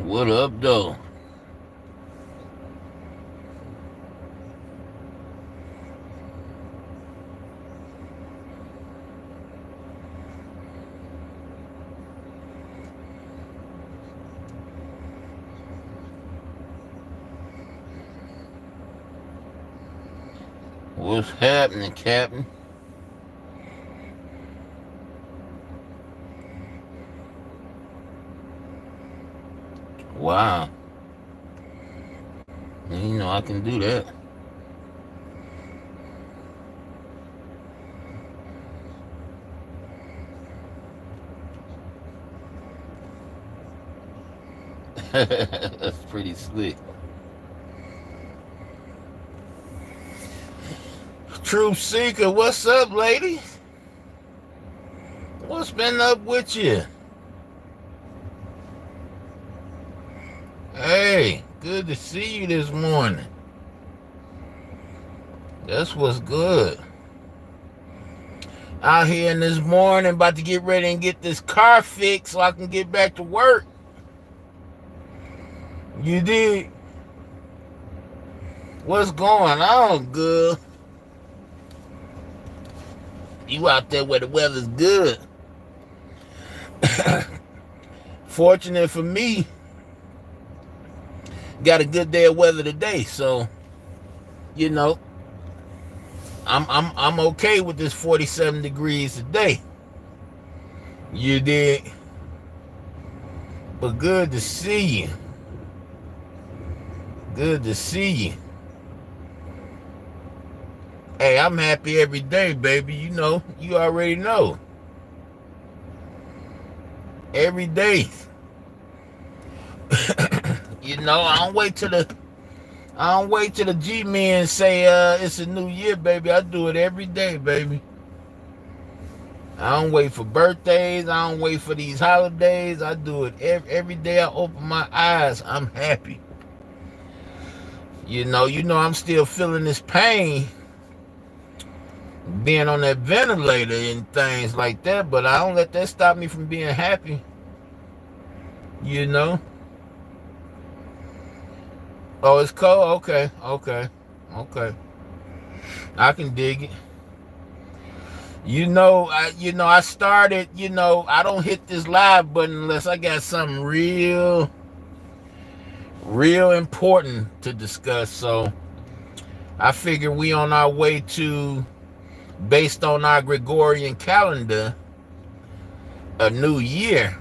What up, though? What's happening, Captain? Wow. You know I can do that. That's pretty slick. Truth Seeker, what's up, lady? What's been up with you? Hey, good to see you this morning. That's what's good. Out here in this morning, about to get ready and get this car fixed so I can get back to work. You did? What's going on, good? You out there where the weather's good. Fortunate for me, got a good day of weather today, so you know I'm okay with this 47 degrees today. You did, but good to see you. Good to see you. Hey, I'm happy every day, baby. You know, you already know. Every day. You know, I don't wait till the G men say it's a new year, baby. I do it every day, baby. I don't wait for birthdays. I don't wait for these holidays. I do it every day. I open my eyes. I'm happy. You know, I'm still feeling this pain being on that ventilator and things like that, but I don't let that stop me from being happy. You know? Oh, it's cold? Okay. I can dig it. I started, I don't hit this live button unless I got something real important to discuss. So I figure we on our way to, based on our Gregorian calendar, a new year.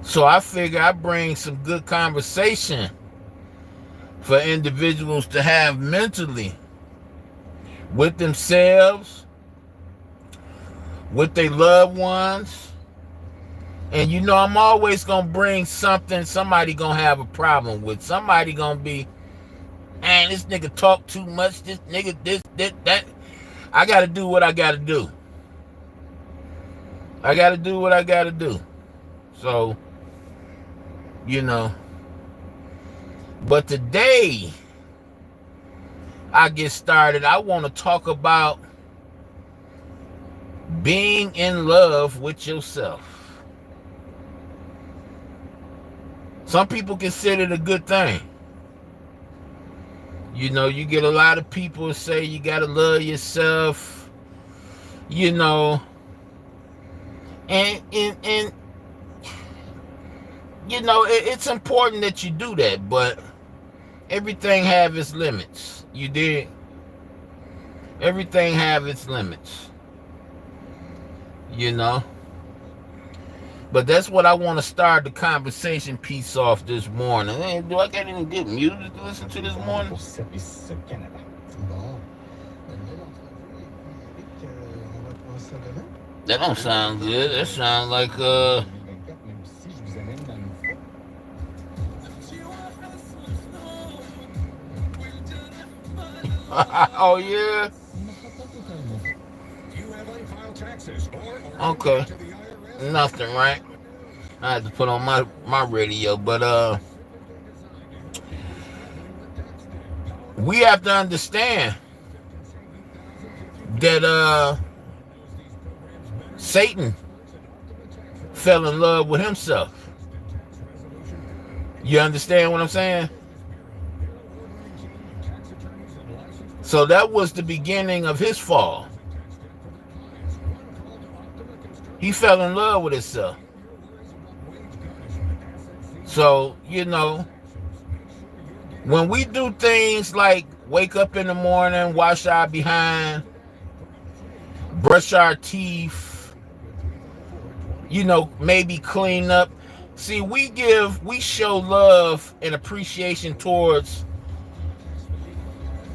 So I figure I bring some good conversation for individuals to have mentally with themselves, with their loved ones. And I'm always going to bring something somebody going to have a problem with. Somebody going to be, man, this nigga talk too much. This nigga, this, that. I got to do what I got to do. I got to do what I got to do. So, But today, I get started. I want to talk about being in love with yourself. Some people consider it a good thing. You get a lot of people say you got to love yourself, and it's important that you do that, but everything have its limits. You did. Everything have its limits. But that's what I want to start the conversation piece off this morning. Hey, do I got any good music to listen to this morning? That don't sound good. That sounds like oh yeah. Okay. Nothing, right? I had to put on my radio, but we have to understand that Satan fell in love with himself. You understand what I'm saying? So that was the beginning of his fall. He fell in love with himself. So, when we do things like wake up in the morning, wash our behind, brush our teeth, maybe clean up. See, we show love and appreciation towards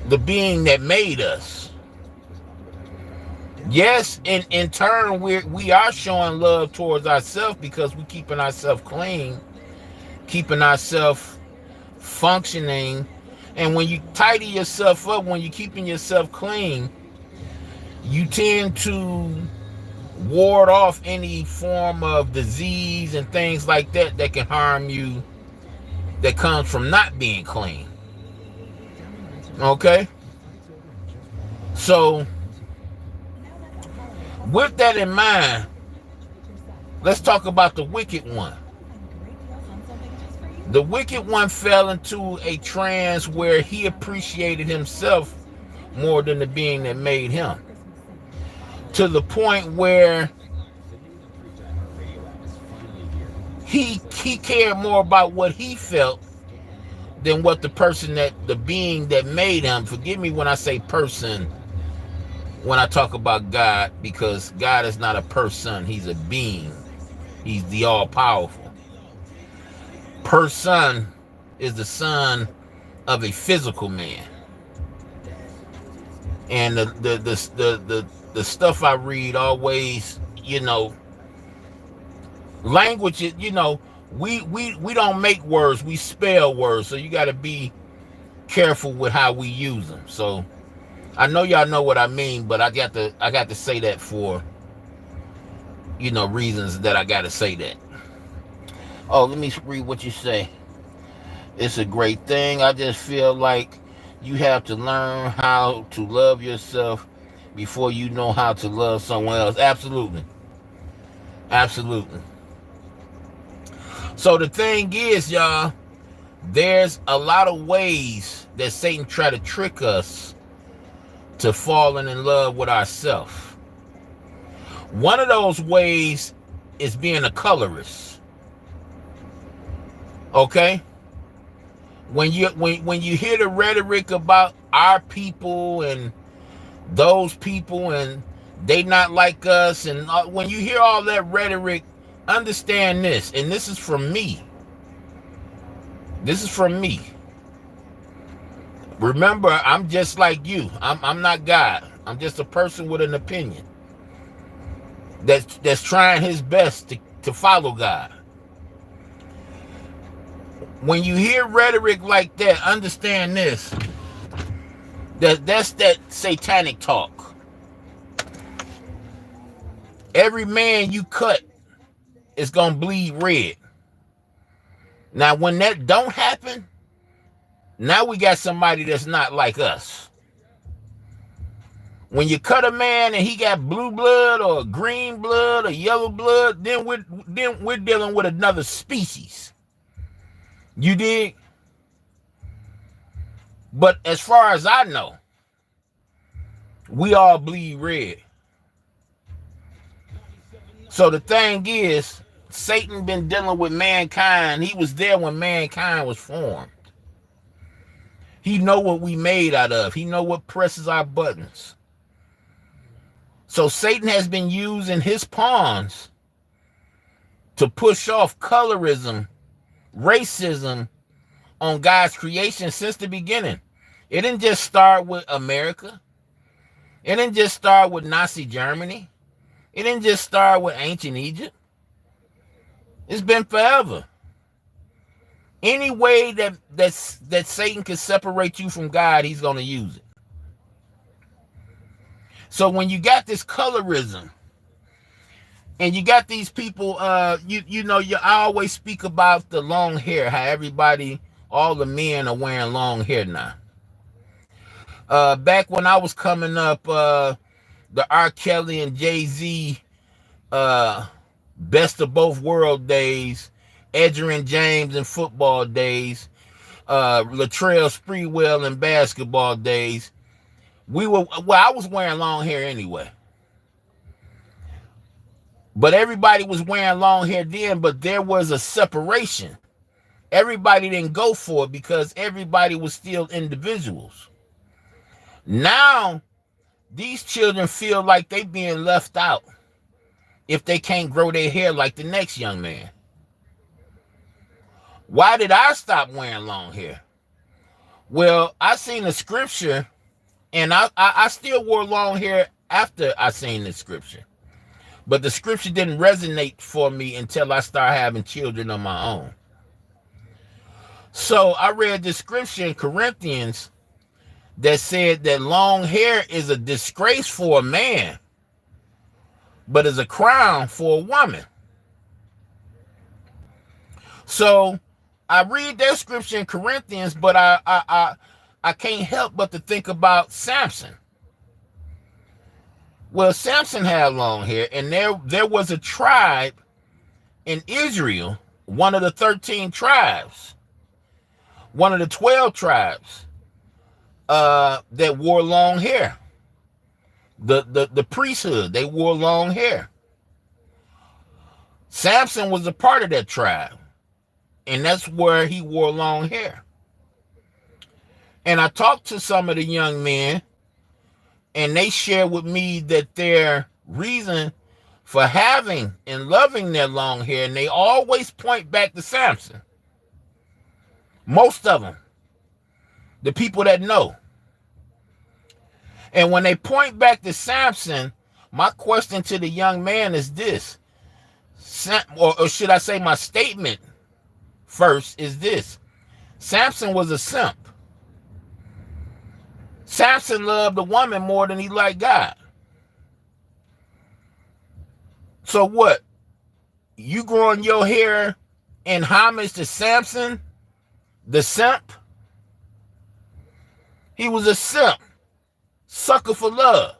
the being that made us. Yes, in turn, we are showing love towards ourselves because we're keeping ourselves clean, keeping ourselves functioning. And when you tidy yourself up, when you're keeping yourself clean, you tend to ward off any form of disease and things like that can harm you, that comes from not being clean. Okay? So, with that in mind, let's talk about the wicked one. The wicked one fell into a trance where he appreciated himself more than the being that made him, to the point where he cared more about what he felt than what the being that made him. Forgive me when I say person, when I talk about God, because God is not a person, he's a being. He's the all-powerful. Person is the son of a physical man. And the stuff I read always, language, we don't make words, we spell words, so you got to be careful with how we use them. So I know y'all know what I mean, but I got to say that for reasons that I got to say that. Oh, let me read what you say. It's a great thing. I just feel like you have to learn how to love yourself before you know how to love someone else. Absolutely. Absolutely. So the thing is, y'all, there's a lot of ways that Satan try to trick us to falling in love with ourselves. One of those ways is being a colorist. Okay? When you hear the rhetoric about our people and those people and they not like us, and when you hear all that rhetoric, understand this, and this is from me. This is from me. Remember, I'm just like you. I'm not God. I'm just a person with an opinion that's trying his best to follow God. When you hear rhetoric like that, understand this. That's that satanic talk. Every man you cut is gonna bleed red. Now, when that don't happen, now we got somebody that's not like us. When you cut a man and he got blue blood or green blood or yellow blood, then we're dealing with another species. You dig? But as far as I know, we all bleed red. So the thing is, Satan been dealing with mankind. He was there when mankind was formed. He know what we made out of. He know what presses our buttons. So Satan has been using his pawns to push off colorism, racism on God's creation since the beginning. It didn't just start with America. It didn't just start with Nazi Germany. It didn't just start with ancient Egypt. It's been forever. Any way that Satan can separate you from God, he's going to use it. So when you got this colorism, and you got these people, I always speak about the long hair, how all the men are wearing long hair now. Back when I was coming up, the R. Kelly and Jay-Z, best of both world days, Edgerrin James in football days, Latrell Sprewell in basketball days. I was wearing long hair anyway. But everybody was wearing long hair then, but there was a separation. Everybody didn't go for it because everybody was still individuals. Now, these children feel like they being left out if they can't grow their hair like the next young man. Why did I stop wearing long hair? Well, I seen the scripture, and I still wore long hair after I seen the scripture. But the scripture didn't resonate for me until I started having children of my own. So I read the scripture in Corinthians that said that long hair is a disgrace for a man, but is a crown for a woman. So I read that scripture in Corinthians, but I can't help but to think about Samson. Well, Samson had long hair, and there was a tribe in Israel, one of the 13 tribes, one of the 12 tribes that wore long hair. The priesthood, they wore long hair. Samson was a part of that tribe, and that's where he wore long hair. And I talked to some of the young men, and they shared with me that their reason for having and loving their long hair, and they always point back to Samson. Most of them, the people that know. And when they point back to Samson, my question to the young man is this, or should I say my statement first is this: Samson was a simp. Samson loved a woman more than he liked God. So what? You growing your hair in homage to Samson, the simp? He was a simp, sucker for love.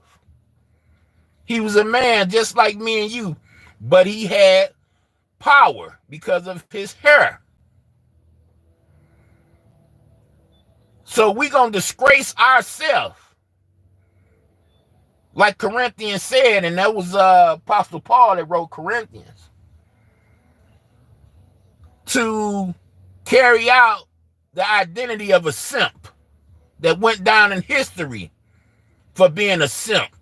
He was a man just like me and you, but he had power because of his hair. So we're going to disgrace ourselves. Like Corinthians said, and that was Apostle Paul that wrote Corinthians, to carry out the identity of a simp that went down in history for being a simp.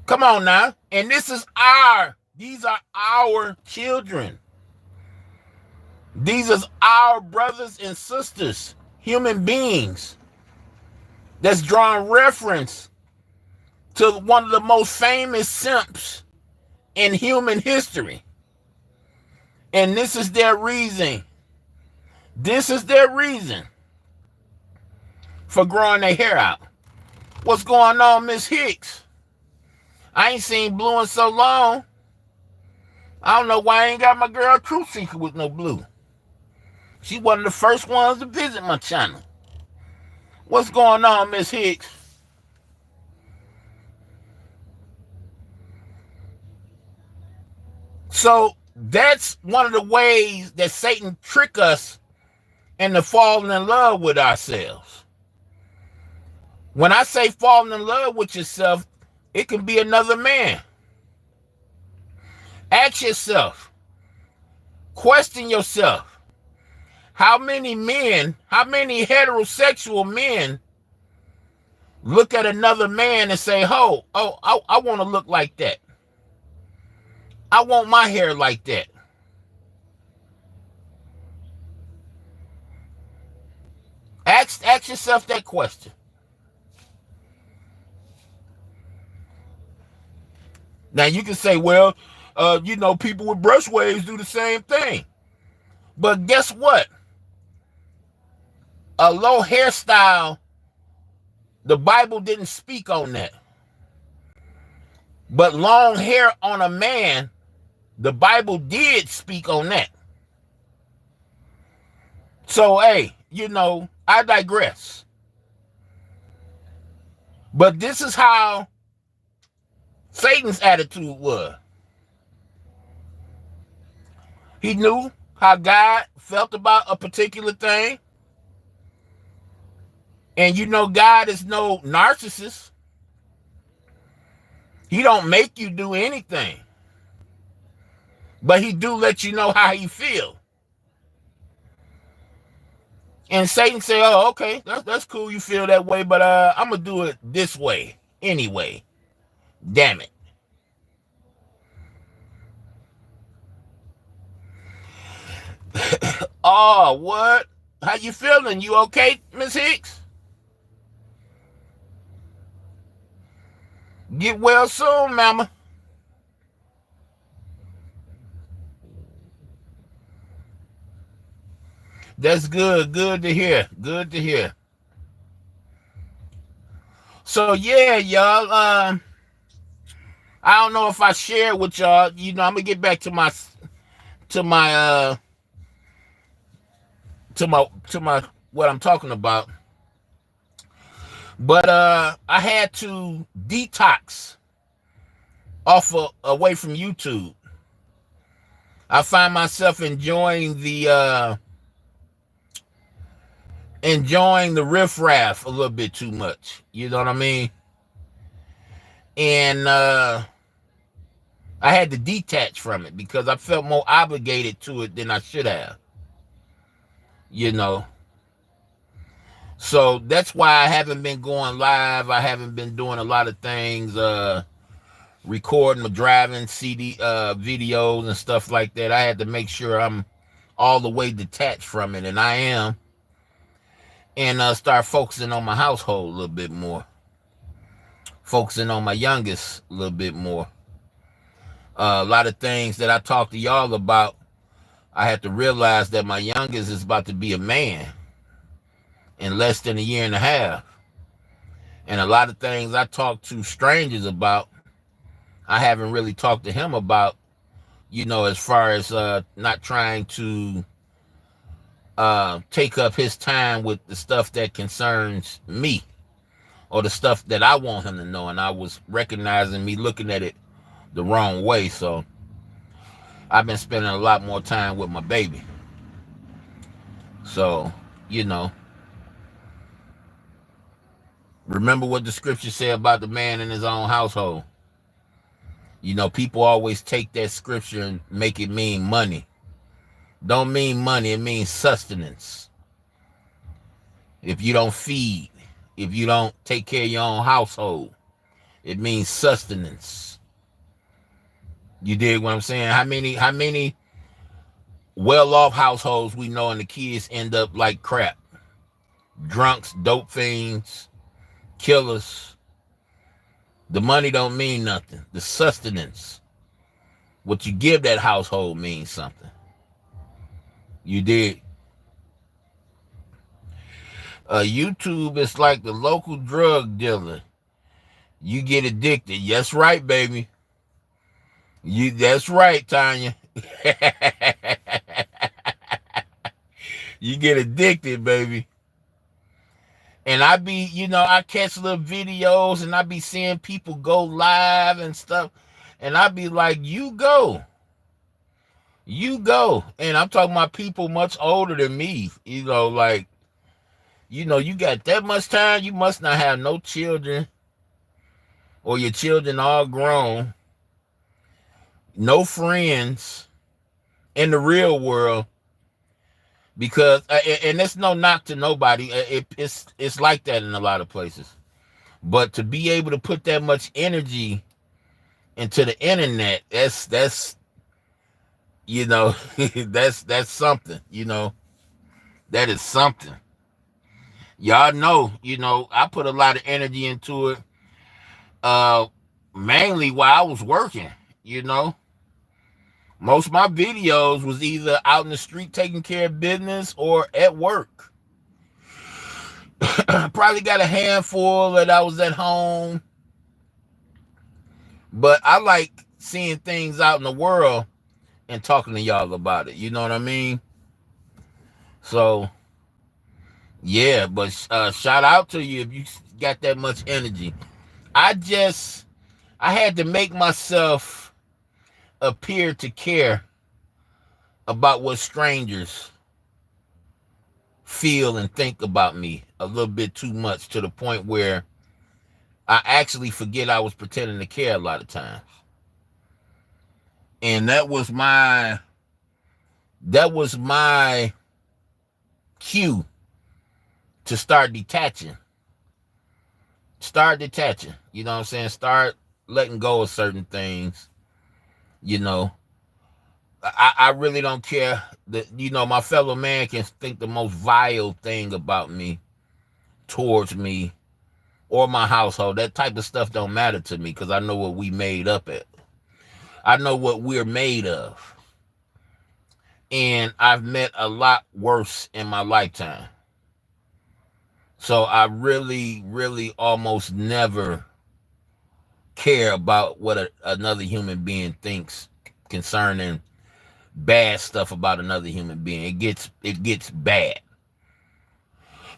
Come on now. And these are our children. These are our brothers and sisters, human beings, that's drawing reference to one of the most famous simps in human history. And this is their reason. This is their reason for growing their hair out. What's going on, Miss Hicks? I ain't seen Blue in so long. I don't know why I ain't got my girl Truth Seeker with no Blue. She one of the first ones to visit my channel. What's going on, Miss Hicks? So that's one of the ways that Satan trick us into falling in love with ourselves. When I say falling in love with yourself, it can be another man. Ask yourself, question yourself, how many heterosexual men look at another man and say, I want to look like that. I want my hair like that. Ask yourself that question. Now you can say, well, people with brush waves do the same thing. But guess what? A low hairstyle, the Bible didn't speak on that. But long hair on a man, the Bible did speak on that. So, hey, I digress. But this is how Satan's attitude was. He knew how God felt about a particular thing. And you know, God is no narcissist. He don't make you do anything. But he do let you know how he feel. And Satan say, oh, okay, that's cool. You feel that way, but I'm going to do it this way anyway. Damn it. Oh, what? How you feeling? You okay, Miss Hicks? Get well soon, mama. That's good. Good to hear. Good to hear. So yeah, y'all. I don't know if I shared with y'all. You know, I'm gonna get back to my to my uh to my what I'm talking about. But I had to detox away from YouTube. I find myself enjoying the riffraff a little bit too much. You know what I mean? And I had to detach from it because I felt more obligated to it than I should have. You know. So that's why I haven't been going live. I haven't been doing a lot of things, recording or driving CD videos and stuff like that. I had to make sure I'm all the way detached from it, and I am. And start focusing on my household a little bit more. Focusing on my youngest a little bit more. A lot of things that I talked to y'all about, I had to realize that my youngest is about to be a man in less than a year and a half. And a lot of things I talk to strangers about, I haven't really talked to him about, you know, as far as not trying to take up his time with the stuff that concerns me or the stuff that I want him to know. And I was recognizing me looking at it the wrong way. So I've been spending a lot more time with my baby. So, you know, remember what the scripture said about the man in his own household. You know, people always take that scripture and make it mean money. Don't mean money, it means sustenance. If you don't feed, if you don't take care of your own household, it means sustenance. You dig what I'm saying? How many well-off households we know and the kids end up like crap? Drunks, dope fiends, killers. The money don't mean nothing. The sustenance, what you give that household, means something. You did. YouTube is like the local drug dealer. You get addicted. That's right, baby. That's right, Tanya. You get addicted, baby. And I be, you know, I catch little videos and I be seeing people go live and stuff. And I be like, you go. You go. And I'm talking about people much older than me. You know, like, you know, you got that much time, you must not have no children. Or your children all grown. No friends in the real world. Because, and it's no knock to nobody. It's like that in a lot of places. But to be able to put that much energy into the internet, that's you know, that's something, you know. That is something. Y'all know, you know, I put a lot of energy into it. Mainly while I was working, you know. Most of my videos was either out in the street taking care of business or at work. Probably got a handful that I was at home. But I like seeing things out in the world and talking to y'all about it. You know what I mean? So, yeah, but shout out to you if you got that much energy. I had to make myself appear to care about what strangers feel and think about me a little bit too much, to the point where I actually forget I was pretending to care a lot of times. And that was my cue to start detaching. Start detaching. You know what I'm saying? Start letting go of certain things. You know, I really don't care that, my fellow man can think the most vile thing about me, towards me, or my household. That type of stuff don't matter to me, because I know what we made up at. I know what we're made of. And I've met a lot worse in my lifetime. So I really, really almost never care about what another human being thinks concerning bad stuff about another human being. It gets bad.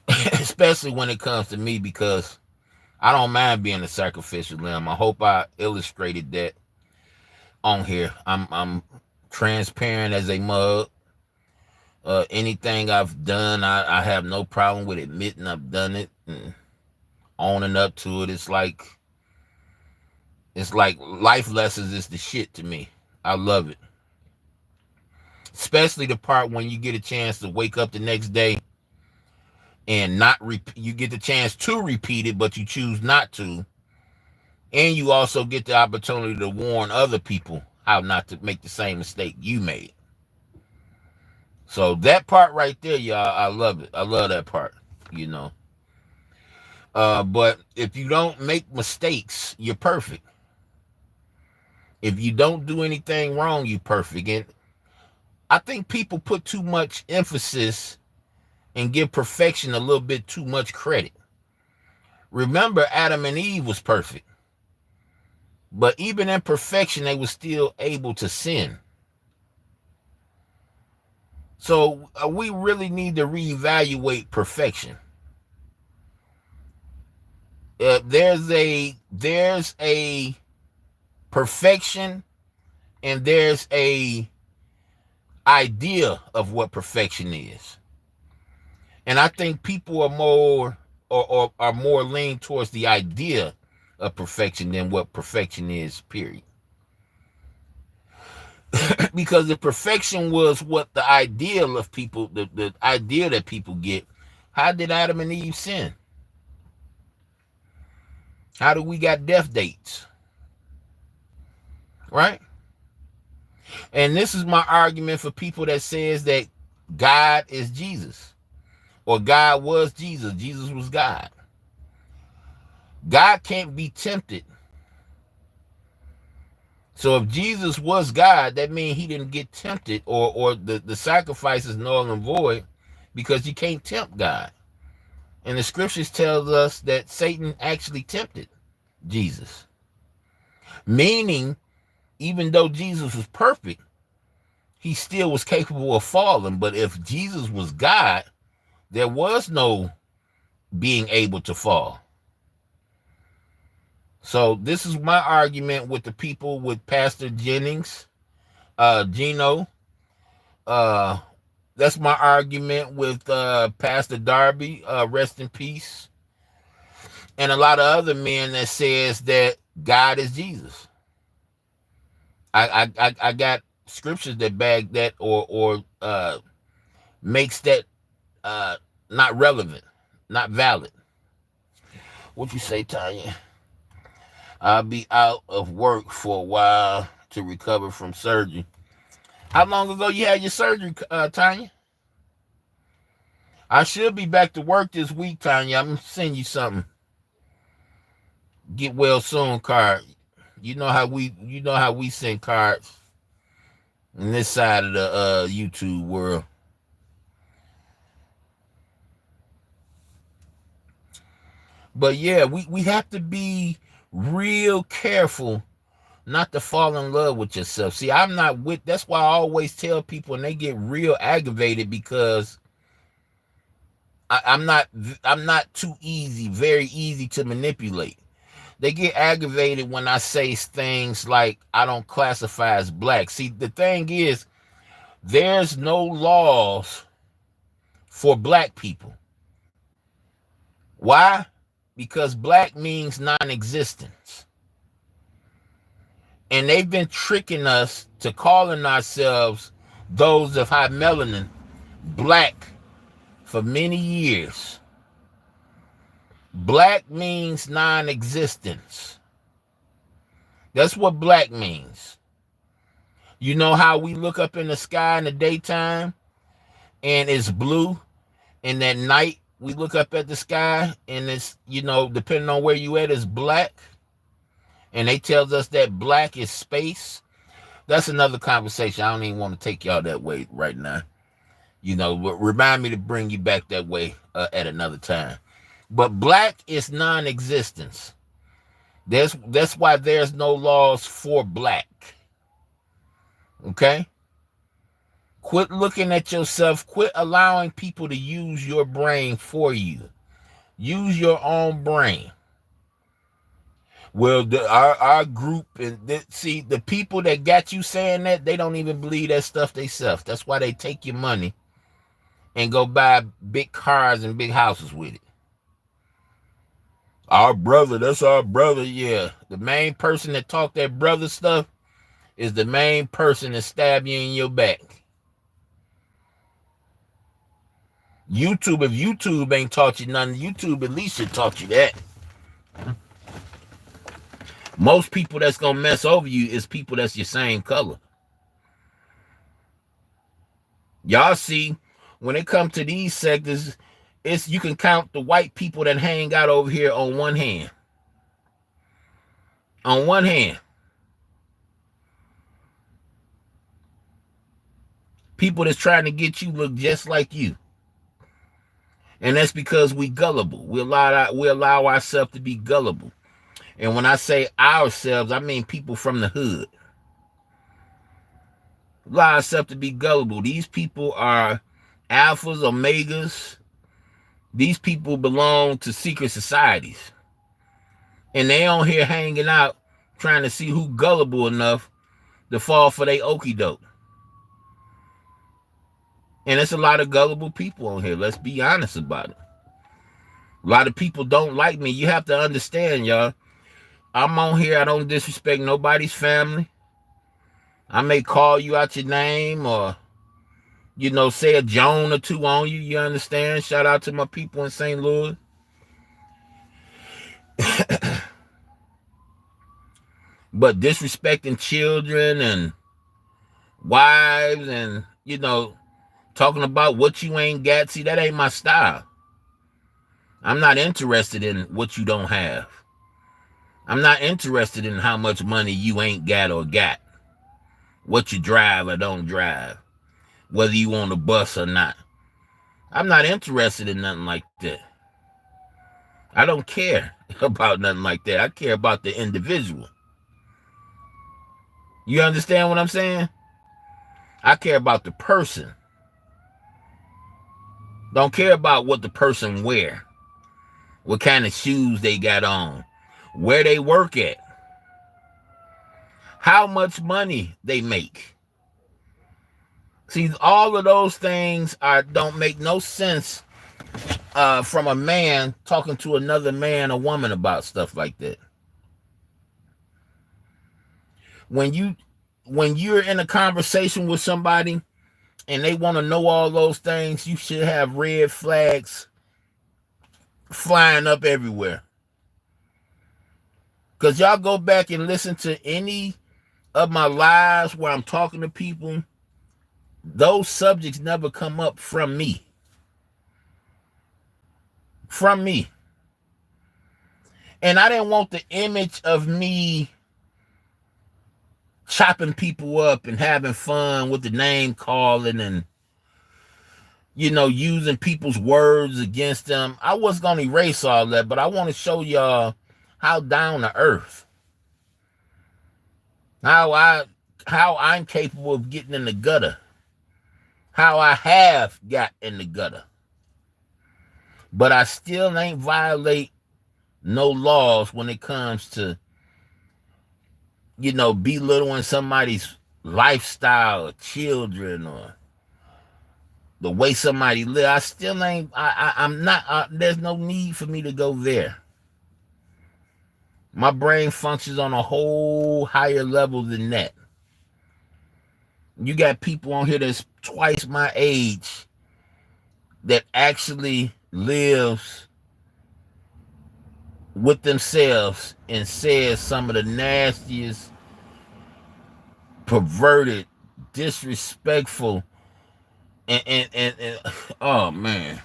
Especially when it comes to me, because I don't mind being a sacrificial lamb. I hope I illustrated that on here. I'm transparent as a mug. Anything I've done, I have no problem with admitting I've done it and owning up to it. It's like life lessons is the shit to me. I love it. Especially the part when you get a chance to wake up the next day and you get the chance to repeat it, but you choose not to. And you also get the opportunity to warn other people how not to make the same mistake you made. So that part right there, y'all, I love it. I love that part, But if you don't make mistakes, you're perfect. If you don't do anything wrong, you're perfect. And I think people put too much emphasis and give perfection a little bit too much credit. Remember, Adam and Eve was perfect. But even in perfection, they were still able to sin. So we really need to reevaluate perfection. There's a perfection, and there's a idea of what perfection is. And I think people are more or are more leaned towards the idea of perfection than what perfection is, period. Because if perfection was what the ideal of people, the idea that people get, how did Adam and Eve sin? How do we got death dates? Right? And this is my argument for people that says that God is Jesus, or God was Jesus. Jesus was God. God can't be tempted. So if Jesus was God, that means he didn't get tempted, or the sacrifice is null and void, because you can't tempt God. And the scriptures tells us that Satan actually tempted Jesus. Meaning, even though Jesus was perfect, he still was capable of falling. But if Jesus was God, there was no being able to fall. So this is my argument with the people, with Pastor Jennings, Gino. That's my argument with Pastor Darby, rest in peace. And a lot of other men that says that God is Jesus. I got scriptures that bag that, or makes that not relevant, not valid. What you say, Tanya? I'll be out of work for a while to recover from surgery. How long ago you had your surgery, Tanya? I should be back to work this week, Tanya. I'm gonna send you something. Get well soon card. You know how we send cards on this side of the YouTube world. But yeah, we have to be real careful not to fall in love with yourself. See, that's why I always tell people, and they get real aggravated, because I'm not very easy to manipulate. They get aggravated when I say things like I don't classify as black. See, the thing is, There's no laws for black people. Why? Because black means non-existence. And they've been tricking us to calling ourselves, those of high melanin, black for many years. Black means non-existence. That's what black means. You know how we look up in the sky in the daytime and it's blue, and at night we look up at the sky and it's, depending on where you at, it's black, and they tells us that black is space. That's another conversation. I don't even want to take y'all that way right now. Remind me to bring you back that way at another time. But black is non-existence. That's why there's no laws for black. Okay? Quit looking at yourself. Quit allowing people to use your brain for you. Use your own brain. Well, our group, and the people that got you saying that, they don't even believe that stuff themselves. That's why they take your money and go buy big cars and big houses with it. Our brother, that's our brother. Yeah, the main person that talk that brother stuff is the main person that stab you in your back. YouTube, if YouTube ain't taught you nothing, YouTube at least should taught you that. Most people that's gonna mess over you is people that's your same color. Y'all see, when it comes to these sectors, you can count the white people that hang out over here on one hand. On one hand. People that's trying to get you look just like you. And that's because we gullible. We allow ourselves to be gullible. And when I say ourselves, I mean people from the hood. Allow ourselves to be gullible. These people are alphas, omegas. These people belong to secret societies. And they on here hanging out trying to see who gullible enough to fall for they okie doke. And it's a lot of gullible people on here. Let's be honest about it. A lot of people don't like me. You have to understand, y'all. I'm on here. I don't disrespect nobody's family. I may call you out your name or, say a Joan or two on you. You understand? Shout out to my people in St. Louis. But disrespecting children and wives and, talking about what you ain't got, see, that ain't my style. I'm not interested in what you don't have. I'm not interested in how much money you ain't got or got. What you drive or don't drive. Whether you on the bus or not. I'm not interested in nothing like that. I don't care about nothing like that. I care about the individual. You understand what I'm saying? I care about the person. Don't care about what the person wear. What kind of shoes they got on. Where they work at. How much money they make. See, all of those things don't make no sense from a man talking to another man or woman about stuff like that. When you're in a conversation with somebody and they want to know all those things, you should have red flags flying up everywhere. Because y'all go back and listen to any of my lives where I'm talking to people, those subjects never come up from me. From me. And I didn't want the image of me chopping people up and having fun with the name calling and, using people's words against them. I was going to erase all that, but I want to show y'all how down to earth. How I'm capable of getting in the gutter. How I have got in the gutter. But I still ain't violate no laws when it comes to, belittling somebody's lifestyle of children or the way somebody live. I still ain't. I'm not. There's no need for me to go there. My brain functions on a whole higher level than that. You got people on here that's twice my age that actually lives with themselves and says some of the nastiest, perverted, disrespectful, and oh man.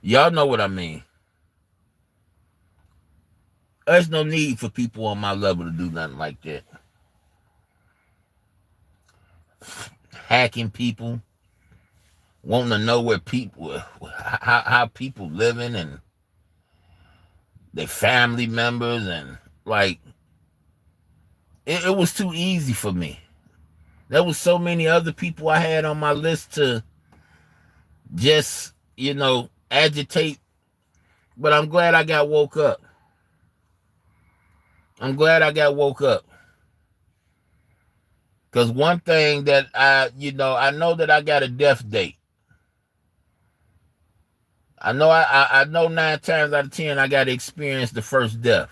Y'all know what I mean. There's no need for people on my level to do nothing like that. Hacking people, wanting to know where people, how people living and their family members, and like it was too easy for me. There was so many other people I had on my list to just, agitate, but I'm glad I got woke up. I'm glad I got woke up. Because one thing that I know that I got a death date. I know I know 9 times out of 10 I got to experience the first death.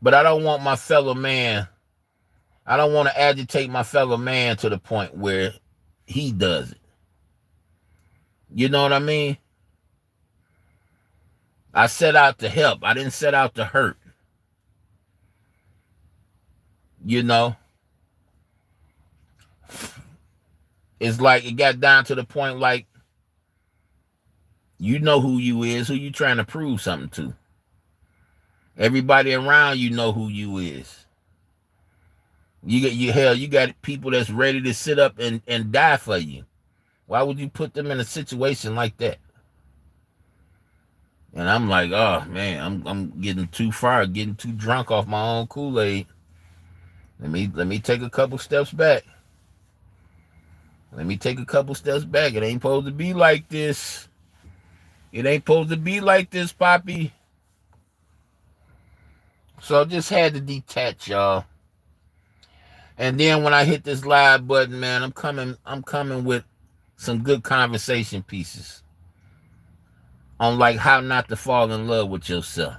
But I don't want my fellow man, I don't want to agitate my fellow man to the point where he does it. You know what I mean? I set out to help. I didn't set out to hurt. It's like it got down to the point like, you know who you is, who you trying to prove something to. Everybody around you know who you is. You got people that's ready to sit up and die for you. Why would you put them in a situation like that? And I'm like, oh man, I'm getting too far, getting too drunk off my own Kool-Aid. Let me take a couple steps back. Let me take a couple steps back. It ain't supposed to be like this. It ain't supposed to be like this, Poppy. So I just had to detach, y'all. And then when I hit this live button, man, I'm coming with some good conversation pieces on like how not to fall in love with yourself.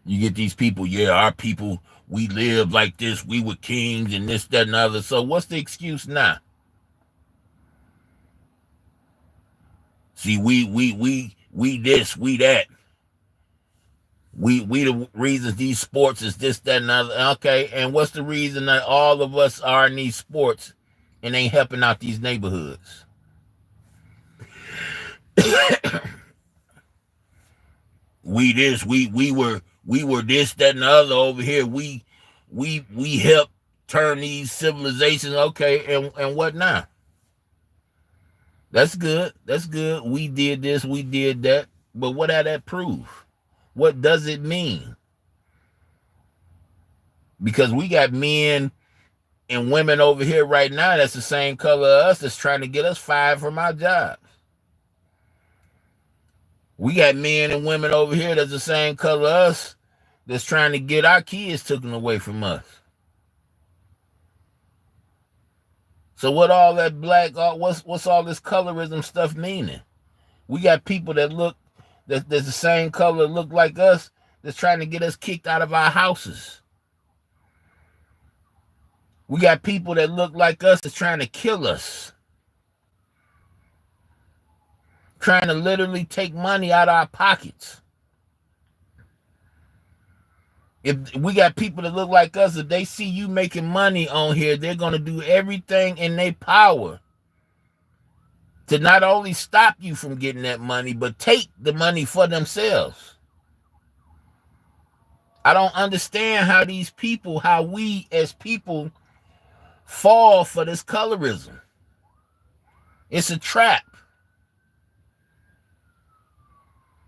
You get these people, our people, we live like this, we were kings and this, that, and other. So what's the excuse now? See, we this, we that. We the reasons these sports is this, that, and other. Okay, and what's the reason that all of us are in these sports and ain't helping out these neighborhoods? We this, we were this, that, and the other over here. We helped turn these civilizations. Okay, and what now? That's good. That's good. We did this, we did that. But what did that prove? What does it mean? Because we got men and women over here right now that's the same color as us that's trying to get us fired from our jobs. We got men and women over here that's the same color as us that's trying to get our kids taken away from us. So what all that black, what's all this colorism stuff meaning? We got people that look, that's the same color, look like us, that's trying to get us kicked out of our houses. We got people that look like us that's trying to kill us. Trying to literally take money out of our pockets. If we got people that look like us, if they see you making money on here, they're going to do everything in their power to not only stop you from getting that money, but take the money for themselves. I don't understand how how we as people fall for this colorism. It's a trap.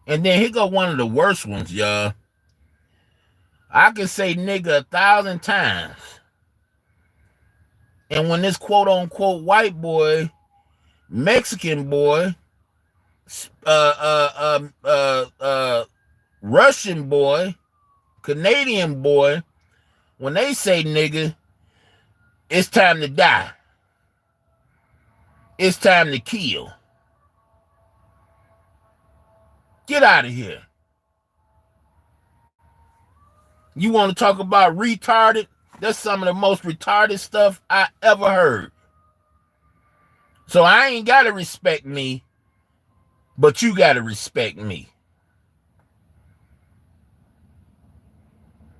And then here go one of the worst ones, y'all. I can say nigga 1,000 times. And when this quote unquote white boy, Mexican boy, Russian boy, Canadian boy, when they say nigga, it's time to die. It's time to kill. Get out of here. You want to talk about retarded? That's some of the most retarded stuff I ever heard. So I ain't got to respect me, but you got to respect me.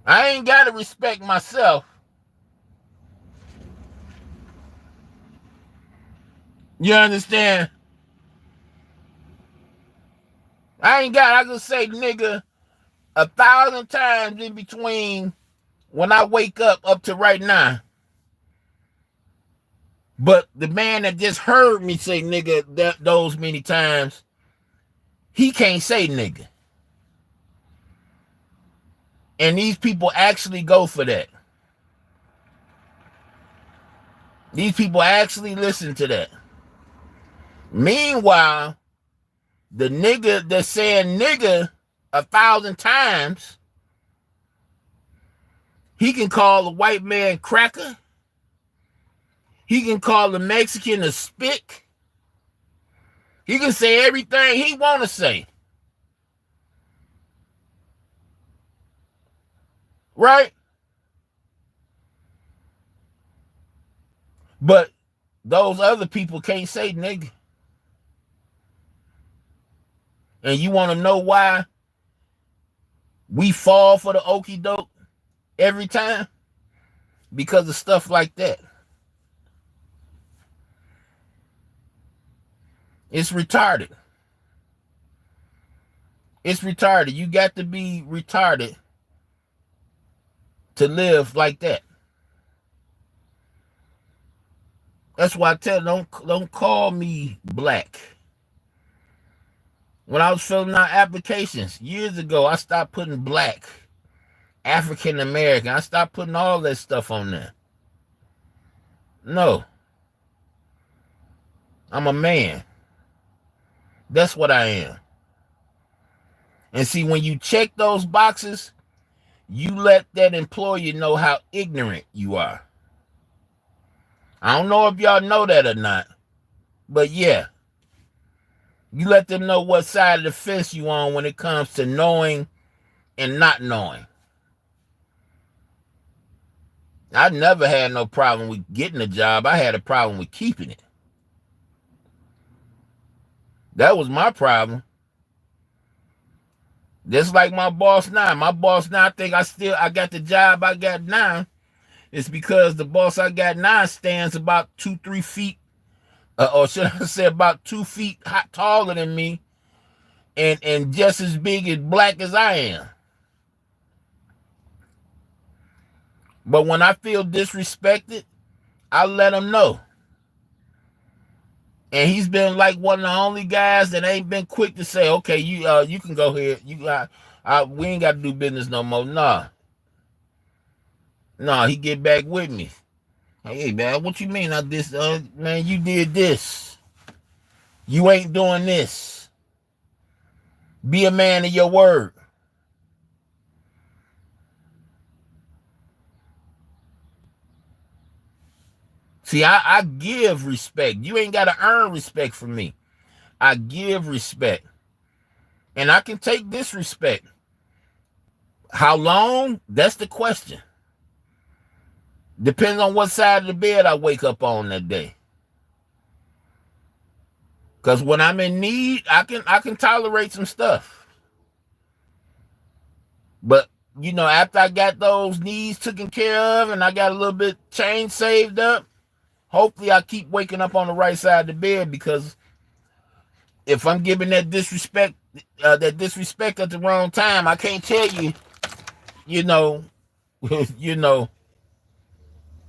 I ain't got to respect myself. You understand? I can say nigga 1,000 times in between when I wake up to right now. But the man that just heard me say nigga those many times, he can't say nigga. And these people actually go for that. These people actually listen to that. Meanwhile, the nigga that's saying nigga 1,000 times, he can call a white man cracker. He can call the Mexican a spick. He can say everything he want to say. Right? But those other people can't say nigga. And you want to know why we fall for the okie doke every time? Because of stuff like that. It's retarded. It's retarded. You got to be retarded to live like that. That's why I tell them, don't call me black. When I was filling out applications years ago, I stopped putting black, African American. I stopped putting all that stuff on there. No. I'm a man. That's what I am. And see, when you check those boxes, you let that employer know how ignorant you are. I don't know if y'all know that or not, but yeah. You let them know what side of the fence you on when it comes to knowing and not knowing. I never had no problem with getting a job. I had a problem with keeping it. That was my problem. Just like my boss now. My boss now think I got the job I got now. It's because the boss I got now stands about 2-3 feet, or should I say about 2 feet taller than me, and just as big as black as I am. But when I feel disrespected, I let him know. And he's been like one of the only guys that ain't been quick to say, okay, you can go here. We ain't got to do business no more. Nah, he get back with me. Hey, man, what you mean? Man, you did this. You ain't doing this. Be a man of your word. See, I give respect. You ain't got to earn respect from me. I give respect. And I can take disrespect. How long? That's the question. Depends on what side of the bed I wake up on that day. Because when I'm in need, I can tolerate some stuff. But, after I got those needs taken care of and I got a little bit change saved up, hopefully I keep waking up on the right side of the bed, because if I'm giving that disrespect at the wrong time, I can't tell you,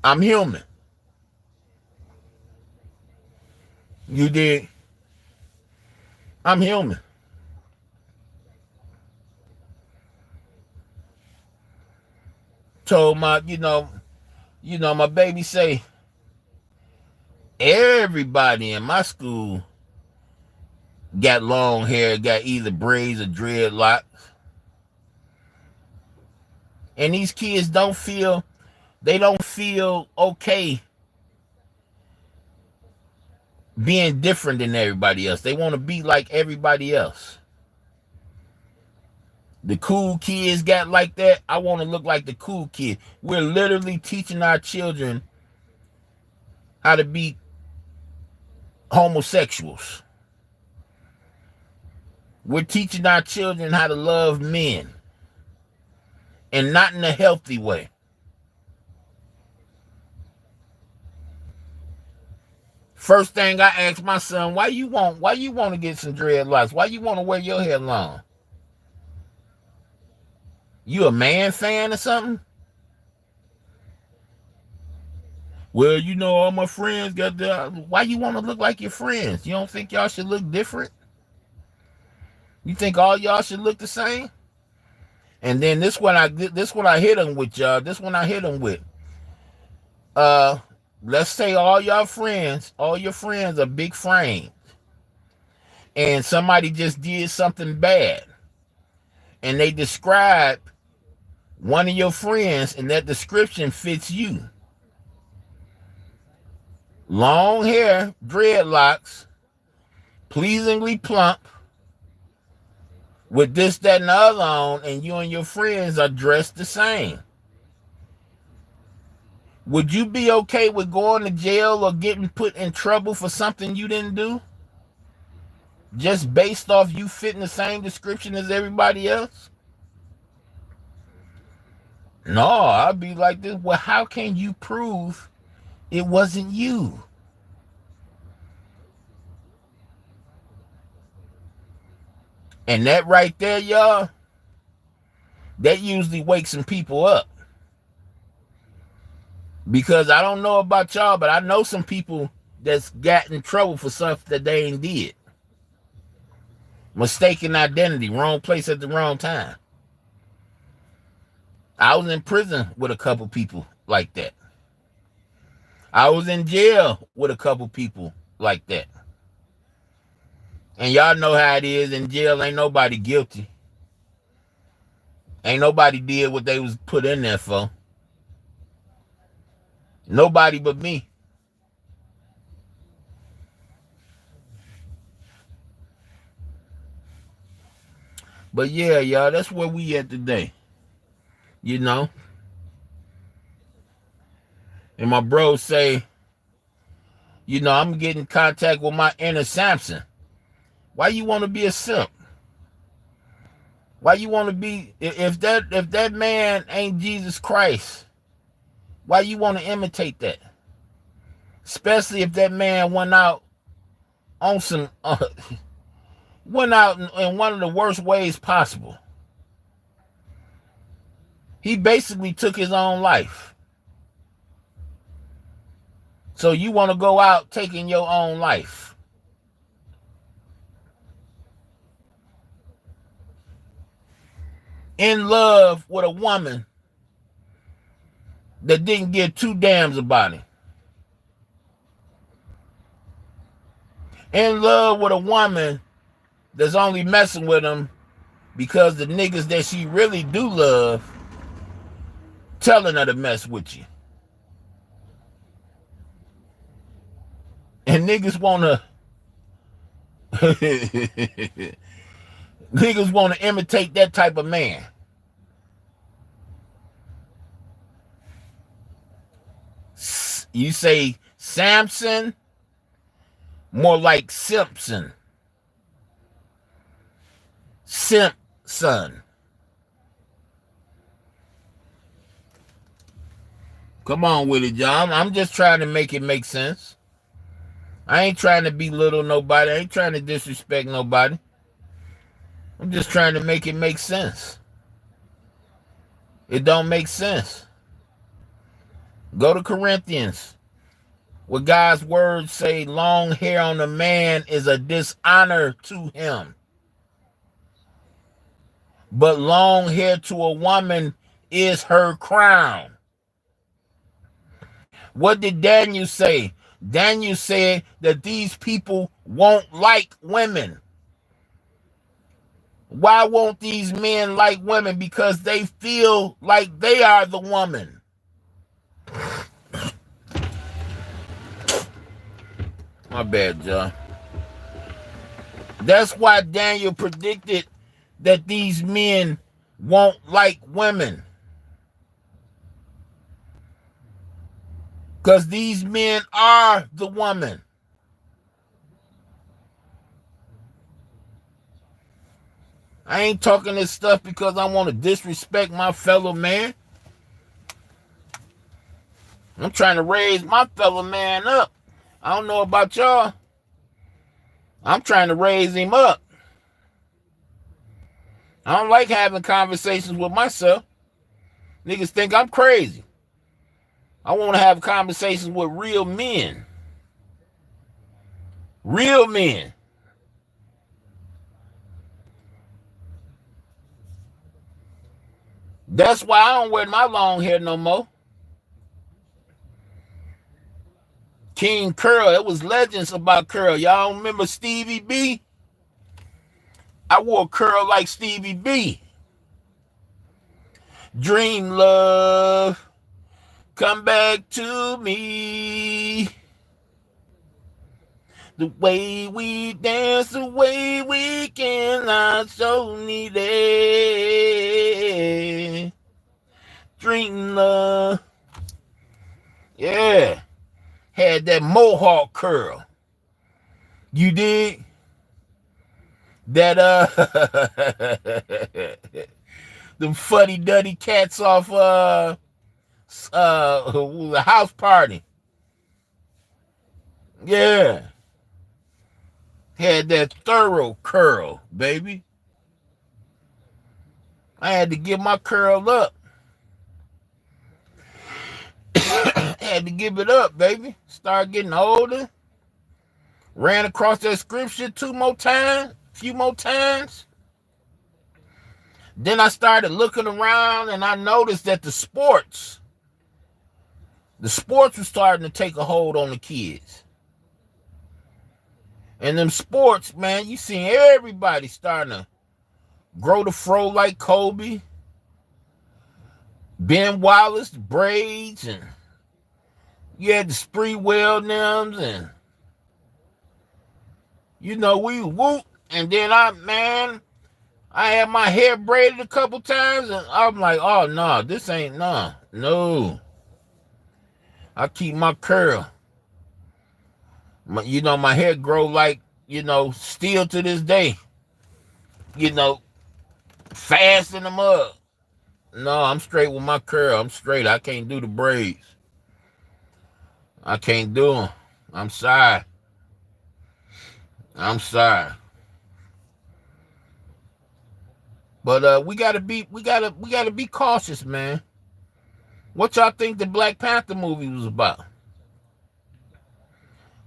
I'm human. You dig? I'm human. Told my baby say, everybody in my school got long hair, got either braids or dreadlocks. And these kids don't feel okay being different than everybody else. They want to be like everybody else. The cool kids got like that. I want to look like the cool kid. We're literally teaching our children how to be homosexuals. We're teaching our children how to love men, and not in a healthy way. First thing I asked my son, why you want to get some dreadlocks? Why you want to wear your hair long? You a man fan or something? Well, you know, all my friends got the. Why you want to look like your friends? You don't think y'all should look different? You think all y'all should look the same? And then this one I hit them with, y'all. This one I hit them with. Let's say all your friends are big frames, and somebody just did something bad, and they describe one of your friends, and that description fits you. Long hair, dreadlocks, pleasingly plump, with this, that, and the other on, and you and your friends are dressed the same. Would you be okay with going to jail or getting put in trouble for something you didn't do? Just based off you fitting the same description as everybody else? No, I'd be like this. Well, how can you prove it wasn't you? And that right there, y'all, that usually wakes some people up. Because I don't know about y'all, but I know some people that's got in trouble for stuff that they ain't did. Mistaken identity, wrong place at the wrong time. I was in prison with a couple people like that. I was in jail with a couple people like that. And y'all know how it is. In jail, ain't nobody guilty. Ain't nobody did what they was put in there for. Nobody but me. But yeah, y'all, that's where we at today. You know? And my bros say, you know, I'm getting in contact with my inner Samson. Why you want to be a simp? Why you want to be, if that man ain't Jesus Christ, why you want to imitate that? Especially if that man went out on some, went out in one of the worst ways possible. He basically took his own life. So you want to go out taking your own life. In love with a woman that didn't give two damns about him. In love with a woman that's only messing with him because the niggas that she really do love telling her to mess with you. And niggas wanna niggas wanna imitate that type of man. You say Samson, more like Simpson. Simpson. Come on with it, John. I'm just trying to make it make sense. I ain't trying to belittle nobody. I ain't trying to disrespect nobody. I'm just trying to make it make sense. It don't make sense. Go to Corinthians, where God's words say long hair on a man is a dishonor to him. But long hair to a woman is her crown. What did Daniel say? Daniel said that these people won't like women. Why won't these men like women? Because they feel like they are the woman. My bad, John. That's why Daniel predicted that these men won't like women. Because these men are the woman. I ain't talking this stuff because I want to disrespect my fellow man. I'm trying to raise my fellow man up. I don't know about y'all. I'm trying to raise him up. I don't like having conversations with myself. Niggas think I'm crazy. I want to have conversations with real men. Real men. That's why I don't wear my long hair no more. King Curl, it was legends about curl. Y'all remember Stevie B? I wore a curl like Stevie B. Dream love, come back to me. The way we dance, the way we can, I so need it. Dream love. Yeah. Had that mohawk curl. You did? That them fuddy-duddy cats off the house party. Yeah. Had that thorough curl, baby. I had to get my curl up. Had to give it up, baby. Started getting older. Ran across that scripture few more times. Then I started looking around and I noticed that the sports were starting to take a hold on the kids. And them sports, man, you seen everybody starting to grow the fro like Kobe, Ben Wallace, the braids, and you had the Spreewell names, and you know, we whoop. And then I had my hair braided a couple times, and I'm like, oh, no, this ain't, no. I keep my curl. My hair grow like, still to this day, fast in the mud. No, I'm straight with my curl. I'm straight. I can't do the braids. I can't do them. I'm sorry. But we gotta be cautious, man. What y'all think the Black Panther movie was about?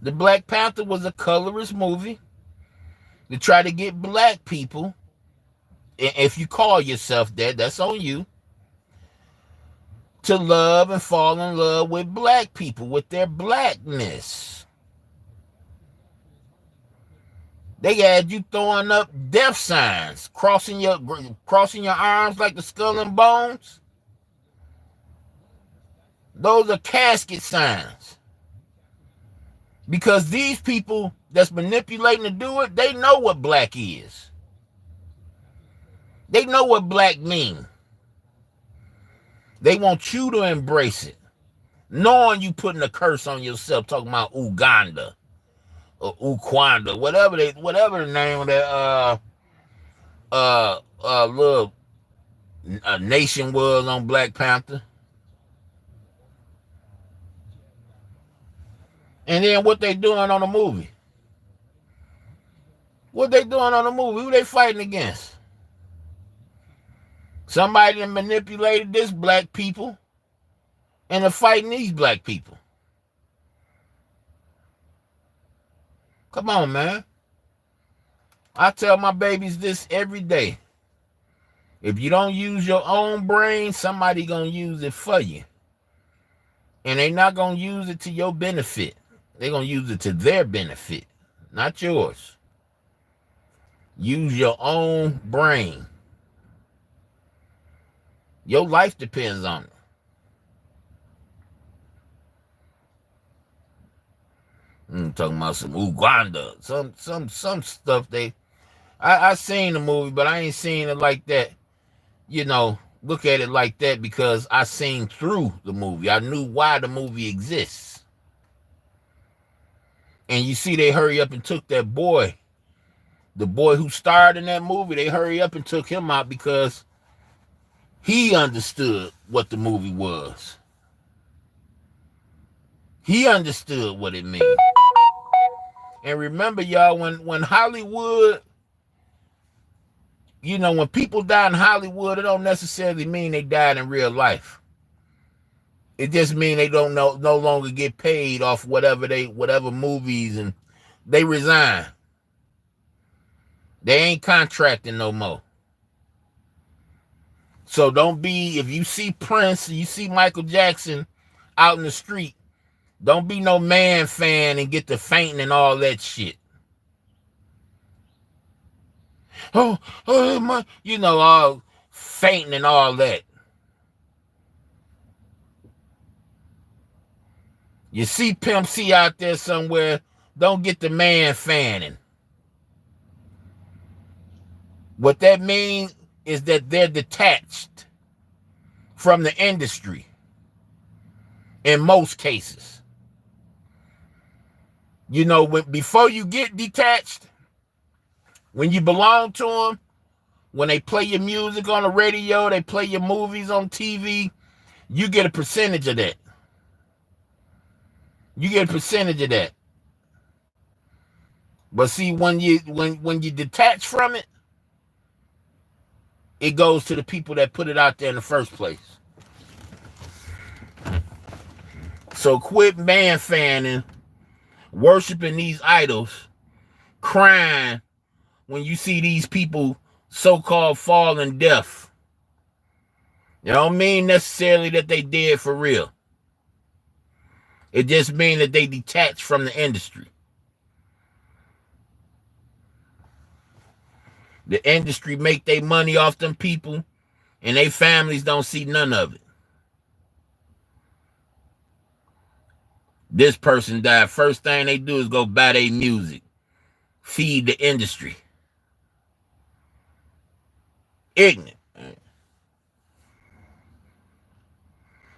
The Black Panther was a colorist movie to try to get black people, if you call yourself that, that's on you, to love and fall in love with black people, with their blackness. They had you throwing up death signs, crossing your arms like the skull and bones. Those are casket signs. Because these people that's manipulating to do it, they know what black is. They know what black means. They want you to embrace it, knowing you putting a curse on yourself, talking about Uganda or Ukwanda, whatever the name of that little nation was on Black Panther. And then what they doing on the movie? What they doing on the movie? Who they fighting against? Somebody that manipulated this black people and are fighting these black people. Come on, man. I tell my babies this every day. If you don't use your own brain, somebody gonna use it for you. And they not gonna use it to your benefit. They're gonna use it to their benefit, not yours. Use your own brain. Your life depends on it. I'm talking about some Uganda, some stuff I seen the movie, but I ain't seen it like that. Look at it like that because I seen through the movie. I knew why the movie exists. And you see, they hurry up and took that boy, the boy who starred in that movie. They hurry up and took him out because he understood what the movie was. He understood what it meant. And remember, y'all, when Hollywood, when people die in Hollywood, it don't necessarily mean they died in real life. It just means they don't no longer get paid off whatever movies, and they resign. They ain't contracting no more. So don't be, if you see Prince, you see Michael Jackson out in the street, don't be no man fan and get to fainting and all that shit. Oh, my, all fainting and all that. You see Pimp C out there somewhere, don't get the man fanning. What that means is that they're detached from the industry in most cases. Before you get detached, when you belong to them, when they play your music on the radio, they play your movies on TV, you get a percentage of that. You get a percentage of that. But see, when you detach from it, it goes to the people that put it out there in the first place. So quit man fanning, worshiping these idols, crying when you see these people so-called falling deaf. It don't mean necessarily that they dead for real. It just means that they detach from the industry. The industry make their money off them people, and their families don't see none of it. This person died. First thing they do is go buy their music. Feed the industry. Ignorant.